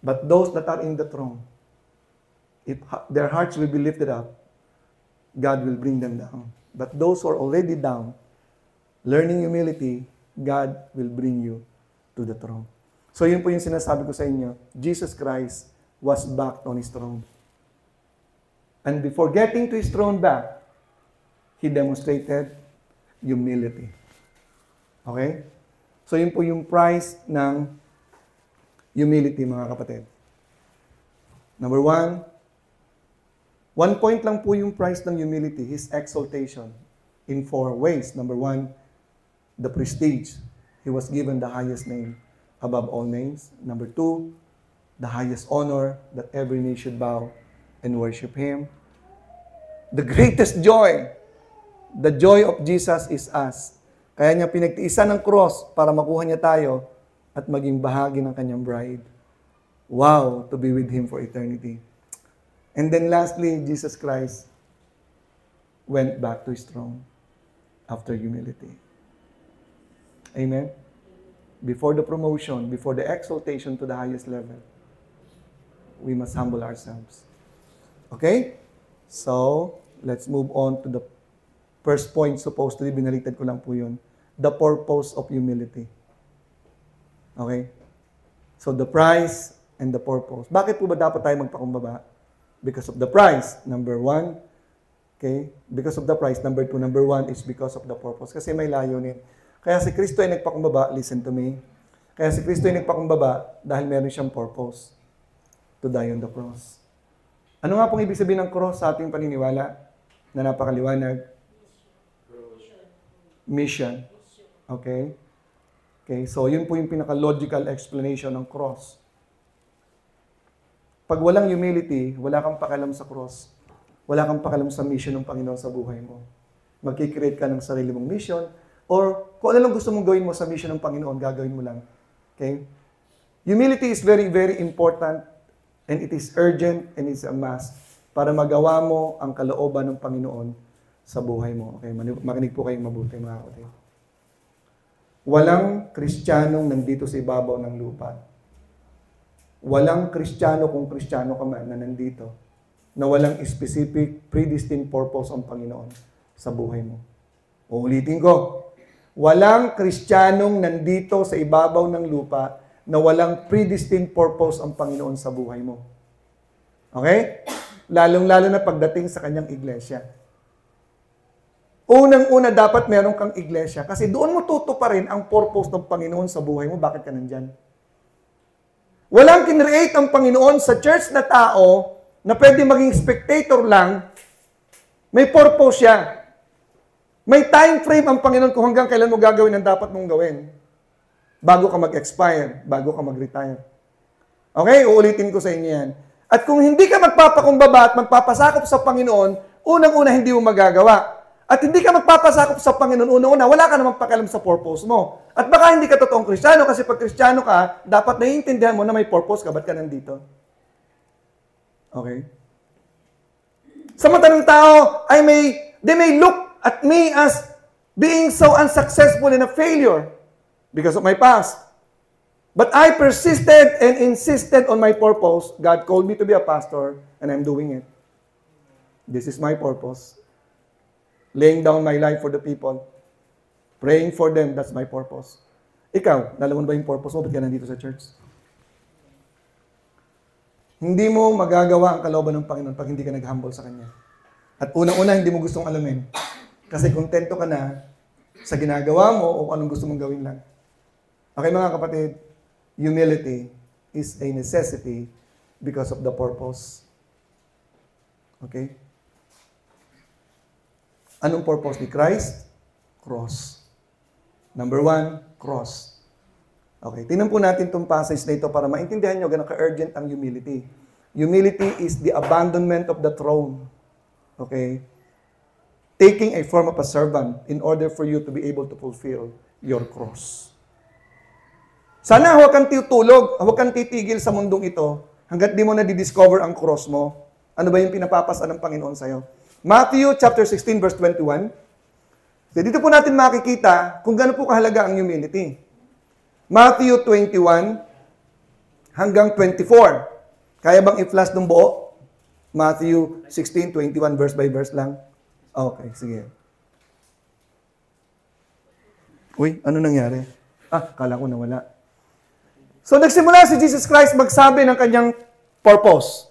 But those that are in the throne, if their hearts will be lifted up, God will bring them down. But those who are already down, learning humility, God will bring you to the throne. So yun po yung sinasabi ko sa inyo, Jesus Christ was back on His throne. And before getting to His throne back, He demonstrated humility. Okay? So yun po yung price ng humility, mga kapatid. Number 1 point lang po yung price ng humility, His exaltation in 4 ways. Number 1, the prestige. He was given the highest name above all names. Number 2, the highest honor that every knee should bow and worship Him. The greatest joy, the joy of Jesus is us. Kaya niya pinagtiisan ng cross para makuha niya tayo at maging bahagi ng kanyang bride. Wow, to be with Him for eternity. And then lastly, Jesus Christ went back to His throne after humility. Amen? Before the promotion, before the exaltation to the highest level, we must humble ourselves. Okay? So, let's move on to the first point, supposedly, binaliktad ko lang po yun. The purpose of humility. Okay? So, the price and the purpose. Bakit po ba dapat tayo magpakumbaba? Because of the price, number 1. Okay? Because of the price, number 2. Number 1 is because of the purpose. Kasi may layunin. Kaya si Kristo ay nagpakumbaba, listen to me. Kaya si Kristo ay nagpakumbaba dahil meron siyang purpose to die on the cross. Ano nga pong ibig sabihin ng cross sa ating paniniwala na napakaliwanag? Mission. Okay? Okay, so yun po yung pinaka-logical explanation ng cross. Pag walang humility, wala kang pakialam sa cross. Wala kang pakialam sa mission ng Panginoon sa buhay mo. Magkikreate ka ng sarili mong mission, or kung ano lang gusto mong gawin mo sa mission ng Panginoon, gagawin mo lang. Okay? Humility is very, very important, and it is urgent, and it's a must para magawa mo ang kalooban ng Panginoon sa buhay mo. Okay? Makinig po kayong mabuti, mga kapatid. Walang Kristiyanong nandito sa ibabaw ng lupa. Walang Kristiyano kung Kristiyano ka man na nandito na walang specific, predestined purpose ang Panginoon sa buhay mo. Uulitin ko. Walang Kristiyanong nandito sa ibabaw ng lupa na walang predestined purpose ang Panginoon sa buhay mo. Okay? Lalong-lalo na pagdating sa kanyang iglesia. Unang-una, dapat meron kang iglesia kasi doon mo tutuparin ang purpose ng Panginoon sa buhay mo. Bakit ka nandyan? Walang kinreate ang Panginoon sa church na tao na pwede maging spectator lang. May purpose siya. May time frame ang Panginoon kung hanggang kailan mo gagawin ang dapat mong gawin. Bago ka mag-expire, bago ka mag-retire. Okay? Uulitin ko sa inyo yan. At kung hindi ka magpapakumbaba at magpapasakop sa Panginoon, unang-una hindi mo magagawa. At hindi ka magpapasakop sa Panginoon, una-una, wala ka namang pakialam sa purpose mo. At baka hindi ka totoong Kristiyano kasi pag Kristiyano ka, dapat naiintindihan mo na may purpose ka. Ba't ka nandito? Okay? Samantalang tao, they may look at me as being so unsuccessful and a failure because of my past. But I persisted and insisted on my purpose. God called me to be a pastor and I'm doing it. This is my purpose. Laying down my life for the people. Praying for them, that's my purpose. Ikaw, alam mo ba yung purpose mo? Ba't ka nandito sa church? Hindi mo magagawa ang kalooban ng Panginoon pag hindi ka nag-humble sa Kanya. At unang-una, hindi mo gustong alamin. Kasi kontento ka na sa ginagawa mo o anong gusto mong gawin lang. Okay mga kapatid, humility is a necessity because of the purpose. Okay? Anong purpose ni Christ? Cross. Number 1, cross. Okay, tingnan po natin itong passage na ito para maintindihan nyo gano'n ka-urgent ang humility. Humility is the abandonment of the throne. Okay? Taking a form of a servant in order for you to be able to fulfill your cross. Sana huwag kang tutulog, huwag kang titigil sa mundong ito hanggat di mo na di-discover ang cross mo. Ano ba yung pinapapasa ng Panginoon sa'yo? Matthew chapter 16 verse 21. So, dito po natin makikita kung gaano po kahalaga ang humility. Matthew 21 hanggang 24. Kaya bang i-flash ng buo? Matthew 16, 21 verse by verse lang. Okay, sige. Uy, ano nangyari? Kala ko nawala. So, nagsimula si Jesus Christ magsabi ng kanyang purpose.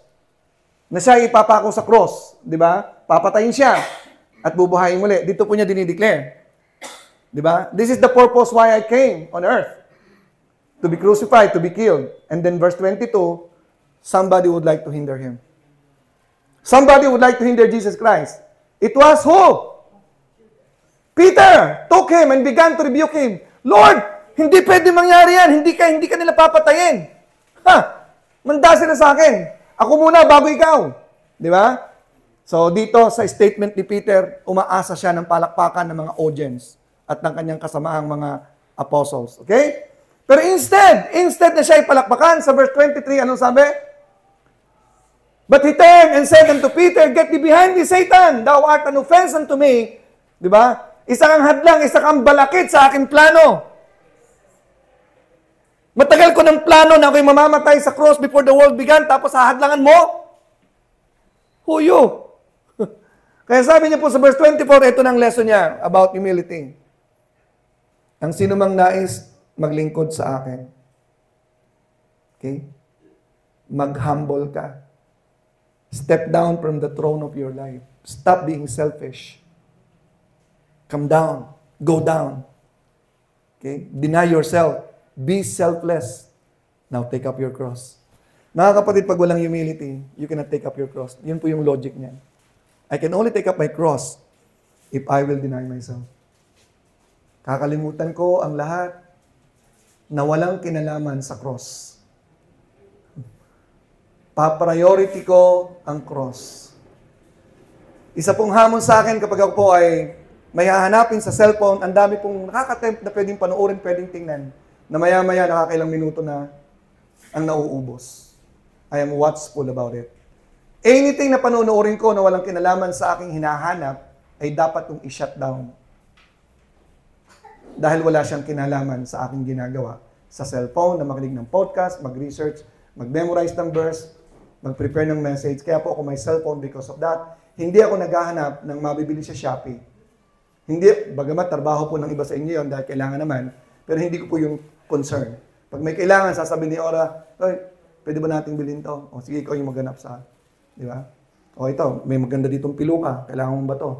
Na siya ipapako sa cross. Di ba? Papatayin siya. At bubuhayin muli. Dito po niya dinideclare. Di ba? This is the purpose why I came on earth. To be crucified, to be killed. And then verse 22, somebody would like to hinder him. Somebody would like to hinder Jesus Christ. It was who? Peter took him and began to rebuke him. Lord, hindi pwede mangyari yan. Hindi ka nila papatayin. Manda sila sa akin. Ako muna bago ikaw. Di ba? So dito sa statement ni Peter, umaasa siya ng palakpakan ng mga audience at ng kanyang kasamaang mga apostles. Okay? Pero instead na siya ipalakpakan, sa verse 23, anong sabi? But he turned and said unto Peter, Get thee behind thee, Satan! Thou art an offense unto me. Di ba? Isa kang hadlang, isa kang balakid sa aking plano. Matagal ko ng plano na ako'y mamamatay sa cross before the world began, tapos hahadlangan mo? Who you? Kaya sabi niya po sa verse 24, ito ng lesson niya about humility. Ang sino mang nais maglingkod sa akin. Okay? Mag-humble ka. Step down from the throne of your life. Stop being selfish. Come down. Go down. Okay? Deny yourself. Be selfless. Now take up your cross. Mga kapatid, pag walang humility, you cannot take up your cross. Yun po yung logic niyan. I can only take up my cross if I will deny myself. Kakalimutan ko ang lahat na walang kinalaman sa cross. Pa-priority ko ang cross. Isa pong hamon sa akin kapag ako po ay may hahanapin sa cellphone, ang dami pong nakaka-tempt na pwedeng panoorin, pwedeng tingnan, na maya-maya nakakailang minuto na ang nauubos. I am watchful about it. Anything na panonoorin ko na walang kinalaman sa aking hinahanap, ay dapat kong i-shut down. Dahil wala siyang kinalaman sa aking ginagawa. Sa cellphone, na makinig ng podcast, mag-research, mag-memorize ng verse, mag-prepare ng message. Kaya po ako may cellphone because of that. Hindi ako naghahanap ng mabibili sa Shopee. Hindi, bagamat trabaho po ng iba sa inyo yun dahil kailangan naman, pero hindi ko po yung concern. Pag may kailangan, sasabihin ni Ora, "Oy, pwede ba nating bilhin to?" O sige, ikaw yung maghanap sa, di ba? O ito, may maganda ditong piluka, kailangan mo ba to?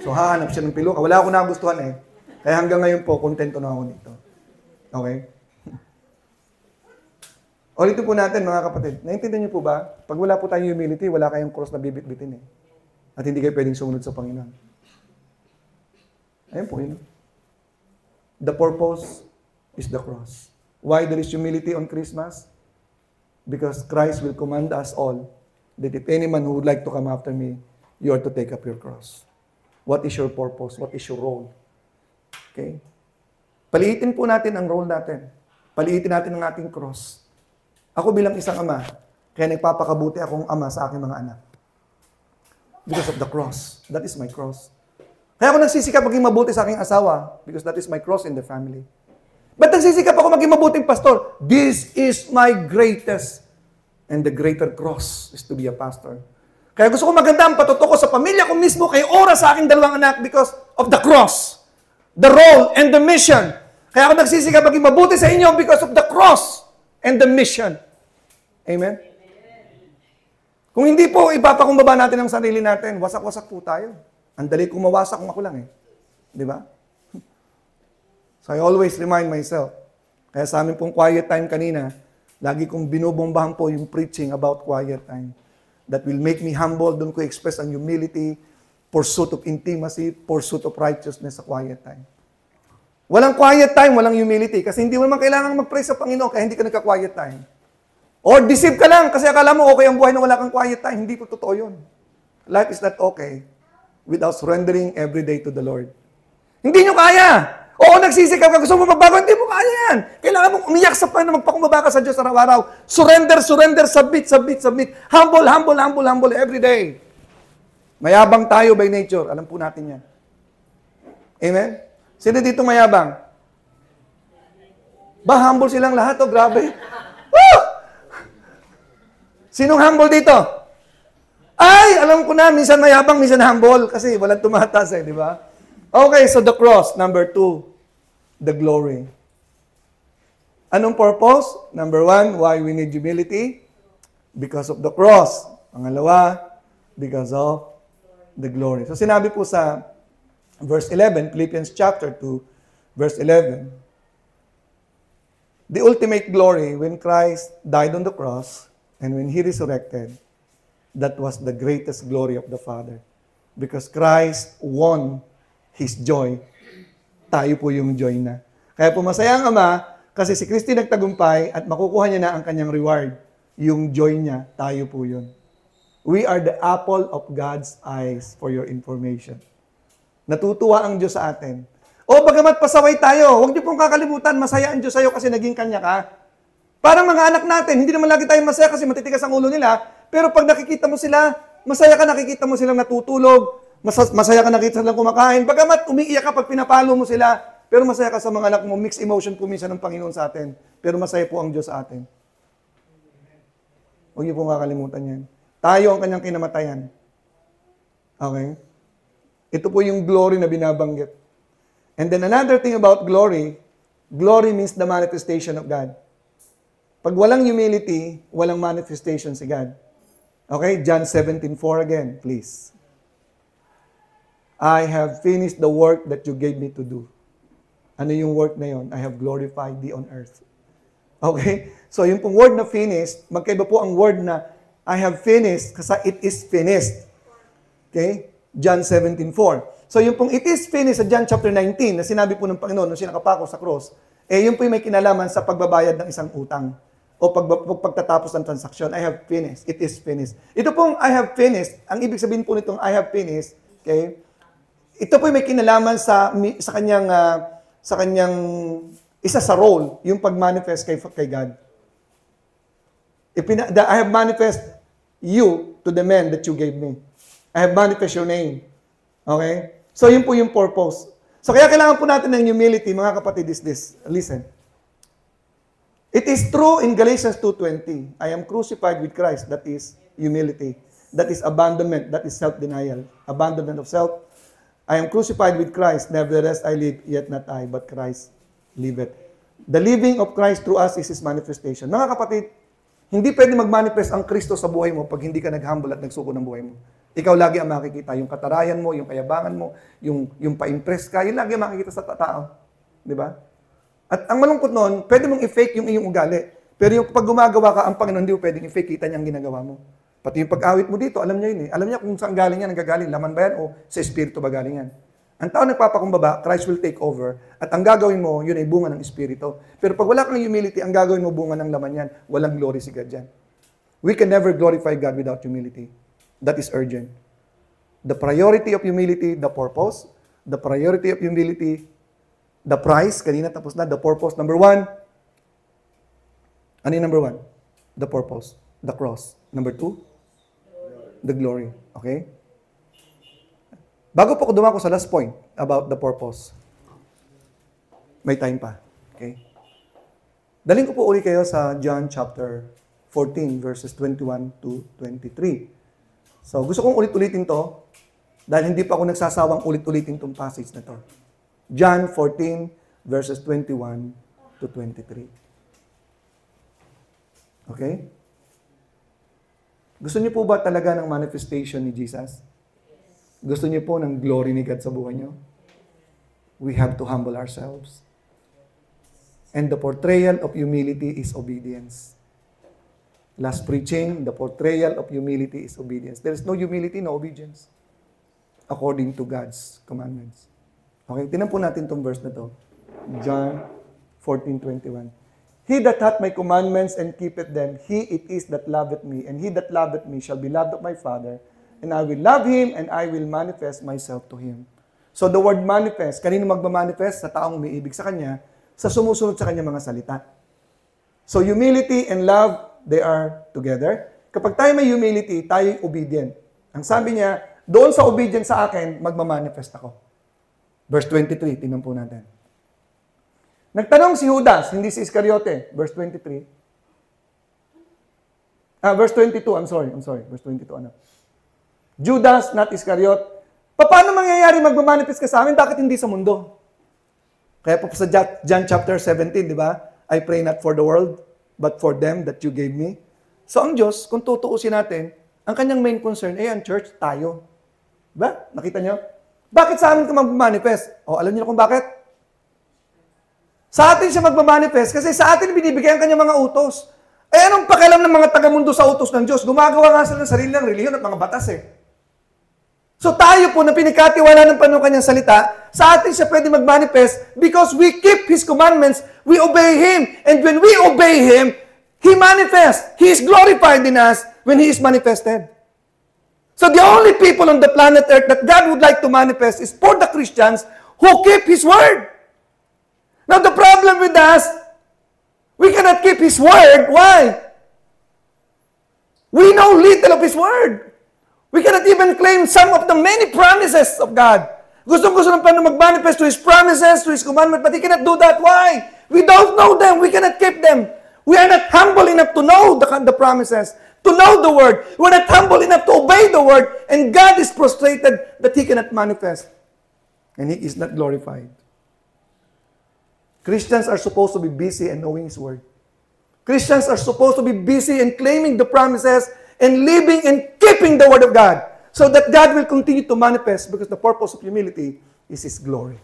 So hahanap siya ng piluka. Wala akong nagustuhan eh. Kaya hanggang ngayon po, kontento na ako dito. Okay? Ulitin po natin mga kapatid. Naintindihan niyo po ba? Pag wala po tayong humility, wala kayong cross na bibit-bitin eh. At hindi kayo pwedeng sumunod sa Panginoon. Ayun po yun. The purpose is the cross. Why there is humility on Christmas? Because Christ will command us all that if any man who would like to come after me, you are to take up your cross. What is your purpose? What is your role? Okay? Paliitin po natin ang role natin. Paliitin natin ang ating cross. Ako bilang isang ama, kaya nagpapakabuti akong ama sa aking mga anak. Because of the cross. That is my cross. Kaya ako nagsisikap maging mabuti sa aking asawa because that is my cross in the family. Ba't nagsisikap ako maging mabuting pastor? This is my greatest and the greater cross is to be a pastor. Kaya gusto ko maganda ang patuto ko sa pamilya ko mismo kay Ora sa aking dalawang anak because of the cross. The role and the mission. Kaya ako nagsisikap maging mabuti sa inyo because of the cross and the mission. Amen? Kung hindi po, ipapakumbaba natin ang sarili natin, wasak-wasak po tayo. Ang dali kong mawasak kung ako lang eh. Di ba? So I always remind myself. Kaya sa amin pong quiet time kanina, lagi kong binubombahan po yung preaching about quiet time. that will make me humble. Doon ko express ang humility, pursuit of intimacy, pursuit of righteousness sa quiet time. Walang quiet time, walang humility. Kasi hindi mo naman kailangan mag-pray sa Panginoon kaya hindi ka nagka-quiet time. Or deceive ka lang kasi akala mo okay ang buhay na wala kang quiet time. Hindi po totoo yun. Life is not okay without surrendering every day to the Lord. Hindi nyo kaya. Oo, nagsisikaw ka, gusto mo magbago, hindi mo kaya yan. Kailangan mong umiyak sa Panginoon, magpakumbaba ka sa Diyos araw-araw. Surrender, surrender, submit, submit, submit. Humble, humble, humble, humble every day. Mayabang tayo by nature. Alam po natin yan. Amen? Sino dito mayabang? Ba, humble silang lahat, oh, grabe. Woo! Sinong humble dito? Ay, alam ko na, minsan mayabang, minsan humble. Kasi walang tumatas di ba? Okay, so the cross, number 2. The glory. Anong purpose? Number 1, why we need humility? Because of the cross. Pangalawa, because of the glory. So sinabi po sa verse 11, Philippians chapter 2, verse 11, the ultimate glory when Christ died on the cross and when He resurrected, that was the greatest glory of the Father. Because Christ won His joy. Tayo po yung joy na. Kaya po masaya ang Ama kasi si Kristi nagtagumpay at makukuha niya na ang kanyang reward. Yung joy niya, tayo po yun. We are the apple of God's eyes for your information. Natutuwa ang Diyos sa atin. O bagamat pasaway tayo, huwag niyo pong kakalimutan, masaya ang Diyos sa'yo kasi naging kanya ka. Parang mga anak natin, hindi naman lagi tayo masaya kasi matitigas ang ulo nila, pero pag nakikita mo sila, masaya ka, nakikita mo silang natutulog, masaya ka nakita silang kumakain. Bagamat umiiyak ka pag pinapalo mo sila, pero masaya ka sa mga anak mo. Mixed emotion po minsan ng Panginoon sa atin. Pero masaya po ang Diyos sa atin. Huwag niyo pong kakalimutan yan. Tayo ang kanyang kinamatayan. Okay? Ito po yung glory na binabanggit. And then another thing about glory, glory means the manifestation of God. Pag walang humility, walang manifestation si God. Okay? John 17:4 again, please. I have finished the work that you gave me to do. Ano yung work na yun? I have glorified thee on earth. Okay? So yung pong word na finished, magkaiba po ang word na I have finished kasi it is finished. Okay? John 17:4. So yung pong it is finished sa John chapter 19 na sinabi po ng Panginoon nung siya nakapako sa cross, yun po yung may kinalaman sa pagbabayad ng isang utang o pagtatapos ng transaksyon. I have finished. It is finished. Ito pong I have finished, ang ibig sabihin po nitong I have finished, okay? Ito po may kinalaman sa kanyang isa sa role, yung pag-manifest kay God. I have manifest you to the man that you gave me. I have manifest your name. Okay? So yun po yung purpose. So kaya kailangan po natin ng humility, mga kapatid, is this. Listen. It is true in Galatians 2:20. I am crucified with Christ. That is humility. That is abandonment. That is self-denial. Abandonment of self. I am crucified with Christ, nevertheless I live, yet not I, but Christ liveth. The living of Christ through us is His manifestation. Mga kapatid, hindi pwede mag-manifest ang Kristo sa buhay mo pag hindi ka nag-humble at nagsuko ng buhay mo. Ikaw lagi ang makikita, yung katarayan mo, yung kayabangan mo, yung pa-impress ka, yun lagi ang makikita sa tao. Di ba? At ang malungkot noon, pwede mong i-fake yung iyong ugali. Pero yung pag gumagawa ka, ang Panginoon hindi mo pwedeng i-fake, kita niya ang ginagawa mo. Pati yung pag-awit mo dito, alam niya yun eh. Alam niya kung saan galing yan, nanggagaling. Laman ba yan o sa Espiritu ba galing yan? Ang tao nagpapakumbaba, Christ will take over. At ang gagawin mo, yun ay bunga ng Espiritu. Pero pag wala kang humility, ang gagawin mo bunga ng laman yan. Walang glory si God dyan. We can never glorify God without humility. That is urgent. The priority of humility, the purpose. The priority of humility, the price. Kanina tapos na, the purpose. Number 1. Ano yung number 1? The purpose. The cross. Number 2. The glory. Okay? Bago po ko dumako sa last point about the purpose. May time pa. Okay? Dalhin ko po uli kayo sa John chapter 14 verses 21 to 23. So, gusto kong ulit-ulitin to dahil hindi pa ako nagsasawang ulit-ulitin tong passage na to. John 14 verses 21 to 23. Okay? Gusto niyo po ba talaga ng manifestation ni Jesus? Gusto niyo po ng glory ni God sa buhay niyo? We have to humble ourselves. And the portrayal of humility is obedience. Last preaching, the portrayal of humility is obedience. There is no humility, no obedience. According to God's commandments. Okay, tinan po natin itong verse na to. John 14:21. He that hath my commandments and keepeth them, he it is that loveth me, and he that loveth me shall be loved of my Father, and I will love him, and I will manifest myself to him. So the word manifest, kanino magmamanifest? Sa taong umiibig sa Kanya, sa sumusunod sa Kanya mga salita. So humility and love, they are together. Kapag tayo may humility, tayo obedient. Ang sabi niya, doon sa obedience sa akin, magmamanifest ako. Verse 23, tingnan po natin. Nagtanong si Judas, hindi si Iscariote. Verse 23. Verse 22, I'm sorry. Verse 22, ano? Judas, not Iscariot. Paano mangyayari magmamanifest ka sa amin? Bakit hindi sa mundo? Kaya po sa John chapter 17, di ba? I pray not for the world, but for them that you gave me. So ang Diyos, kung tutuusin natin, ang kanyang main concern ay ang church, tayo. Diba? Nakita nyo? Bakit sa amin ka magmamanifest? Alam niyo kung bakit? Sa atin siya magmamanifest kasi sa atin binibigay ang kanyang mga utos. Anong pakialam ng mga taga-mundo sa utos ng Diyos? Gumagawa nga sila ng sarili ng relihiyon at mga batas So tayo po na pinikatiwala ng Panginoon kanyang salita, sa atin siya pwede mag-manifest because we keep His commandments, we obey Him, and when we obey Him, He manifests. He is glorified in us when He is manifested. So the only people on the planet Earth that God would like to manifest is for the Christians who keep His word. Now the problem with us, we cannot keep His word. Why? We know little of His word. We cannot even claim some of the many promises of God. Gustong-gusto ng Panginoon mag-manifest to His promises, to His commandment, but He cannot do that. Why? We don't know them. We cannot keep them. We are not humble enough to know the promises, to know the word. We're not humble enough to obey the word, and God is frustrated that He cannot manifest. And He is not glorified. Christians are supposed to be busy in knowing His word. Christians are supposed to be busy in claiming the promises and living and keeping the word of God so that God will continue to manifest because the purpose of humility is His glory.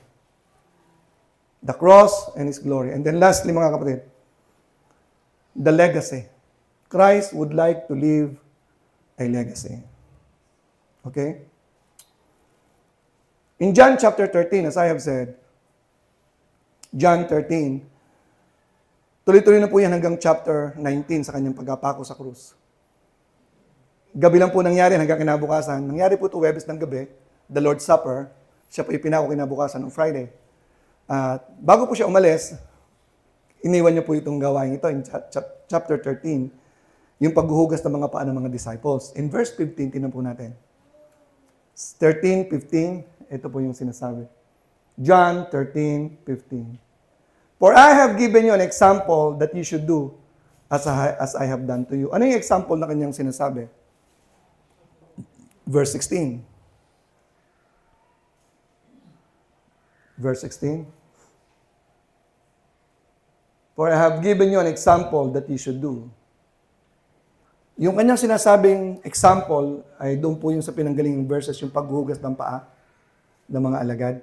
The cross and His glory. And then lastly, mga kapatid, the legacy. Christ would like to leave a legacy. Okay? In John chapter 13, as I have said, John 13, tuloy-tuloy na po yan hanggang chapter 19 sa kanyang pagkapako sa krus. Gabi lang po nangyari hanggang kinabukasan. Nangyari po ito Webes ng gabi, the Lord's Supper. Siya po ipinako kinabukasan ng Friday. Bago po siya umalis, iniwan niya po itong gawain ito in chapter 13, yung paghuhugas ng mga paa ng mga disciples. In verse 15, tinan po natin. 13, 15, ito po yung sinasabi. John 13:15. For I have given you an example that you should do as I have done to you. Ano yung example na kanyang sinasabi? Verse 16. Verse 16. For I have given you an example that you should do. Yung kanyang sinasabing example ay doon po yung sa pinanggaling verses, yung paghuhugas ng paa ng mga alagad.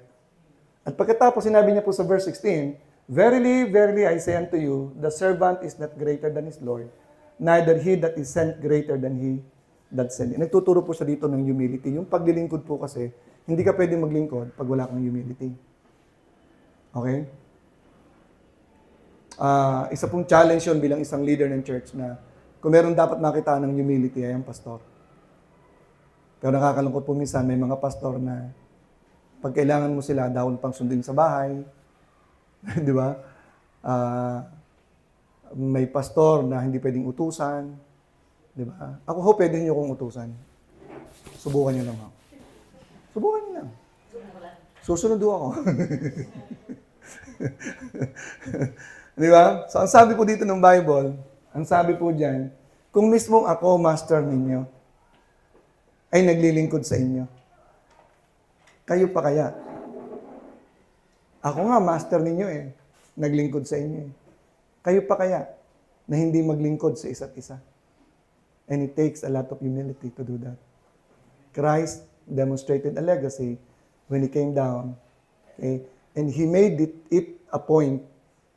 At pagkatapos sinabi niya po sa verse 16, Verily, verily, I say unto you, the servant is not greater than his Lord, neither he that is sent greater than he that sent. Nagtuturo po siya dito ng humility. Yung paglilingkod po kasi, hindi ka pwedeng maglingkod pag wala kang humility. Okay? Isa pong challenge yun bilang isang leader ng church na kung meron dapat makita ng humility ay ang pastor. Pero nakakalungkot po minsan, may mga pastor na pag kailangan mo sila, dahon pang sundin sa bahay. Di ba? May pastor na hindi pwedeng utusan. Di ba? Ako ho, pwede niyo kong utusan. Subukan niyo lang ako. Subukan niyo lang. Susunod ako. Di ba? So, ang sabi po dito ng Bible, ang sabi po dyan, kung mismong ako, master ninyo, ay naglilingkod sa inyo, kayo pa kaya? Ako nga, master ninyo naglingkod sa inyo Kayo pa kaya na hindi maglingkod sa isa't isa? And it takes a lot of humility to do that. Christ demonstrated a legacy when He came down. Okay? And He made it a point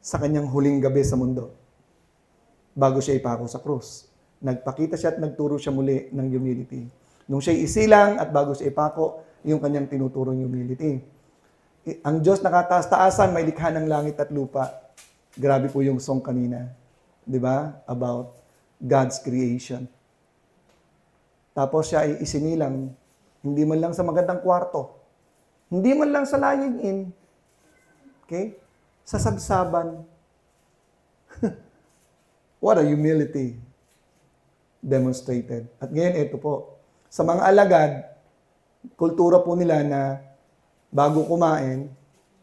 sa kanyang huling gabi sa mundo bago siya ipako sa krus. Nagpakita siya at nagturo siya muli ng humility. Nung siya'y isilang at bago siya ipako, yung kanyang tinuturong humility. Ang Diyos nakataas-taasan, may likha ng langit at lupa. Grabe po yung song kanina. Di ba? About God's creation. Tapos siya ay isinilang, hindi man lang sa magandang kwarto. Hindi man lang sa lying in. Okay? Sa sabsaban. What a humility demonstrated. At ngayon, ito po. Sa mga alagad, kultura po nila na bago kumain,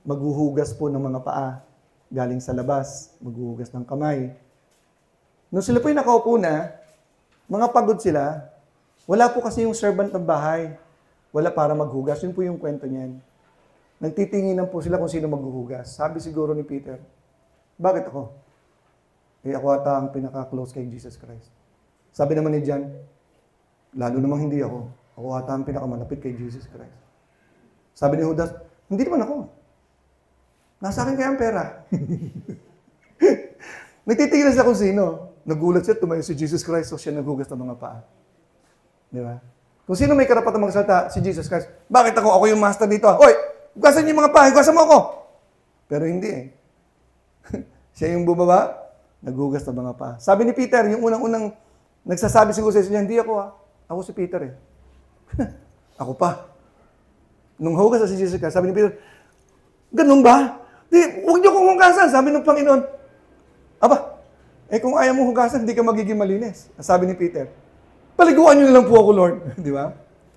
maghuhugas po ng mga paa. Galing sa labas, maghuhugas ng kamay. Nung sila po yung nakaupo na, mga pagod sila, wala po kasi yung servant ng bahay. Wala para maghugas. Yun po yung kwento niyan. Nagtitinginan po sila kung sino maghuhugas. Sabi siguro ni Peter, bakit ako? Ako ata ang pinaka-close kay Jesus Christ. Sabi naman ni John, lalo namang hindi ako. Ako ata ang pinaka-malapit kay Jesus Christ. Sabi ni Judas, hindi naman ako. Nasa akin kaya ang pera. Nagtitingin sila kung sino. Nagulat siya, tumayo si Jesus Christ, so siya naghugas ng mga paa. Di ba? Kung sino may karapatan magsalita, si Jesus Christ. Bakit ako? Ako yung master dito. Hoy, hugasan niyo yung mga paa, hugasan mo ako. Pero hindi eh. Siya yung bumaba, naghugas ng mga paa. Sabi ni Peter, yung unang-unang nagsasabi siguro sa inyo, hindi ako Ako si Peter eh. Ako pa. Nung hugas na si Jesus Christ, sabi ni Peter, ganun ba? Huwag niyo kong hugasan, sabi ng Panginoon. Aba, kung ayaw mo hugasan, hindi ka magiging malinis. Sabi ni Peter, paliguan niyo na lang po ako, Lord. Di ba?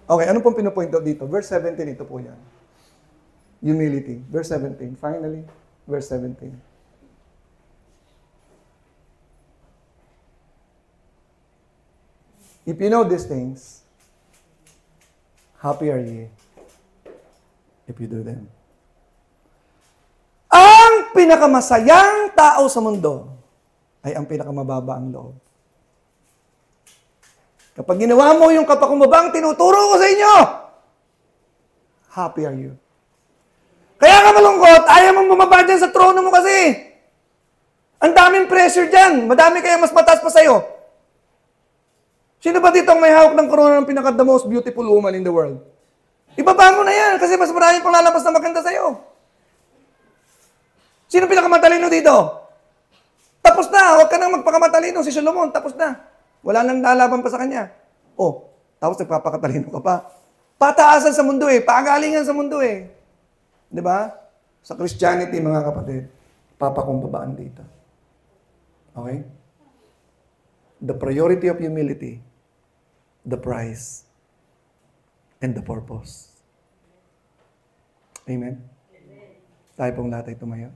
Okay, ano pong pinapoint out dito? Verse 17, ito po yan. Humility. Verse 17. Finally, verse 17. If you know these things, happy are ye if you do them. Ang pinakamasayang tao sa mundo ay ang pinakamababa ang loob. Kapag ginawa mo yung kapakumbabang tinuturo ko sa inyo, happy are you. Kaya ka malungkot, ayaw mong bumaba dyan sa trono mo kasi. Ang daming pressure dyan. Madami kaya mas mataas pa sa'yo. Sino ba dito ang may hawak ng corona ng pinaka-the most beautiful woman in the world? Ibaba mo na yan kasi mas maraming pang lalabas na maganda sa'yo. Sino pinakamatalino dito? Tapos na, huwag ka nang magpakamatalino. Si Solomon, tapos na. Wala nang lalaban pa sa kanya. Tapos nagpapakatalino ka pa. Pataasan sa mundo eh. Paagalingan sa mundo eh. Di ba? Sa Christianity, mga kapatid, papakumbabaan dito. Okay? The priority of humility, the price, and the purpose. Amen? Tayo pong lahat ay tumayo.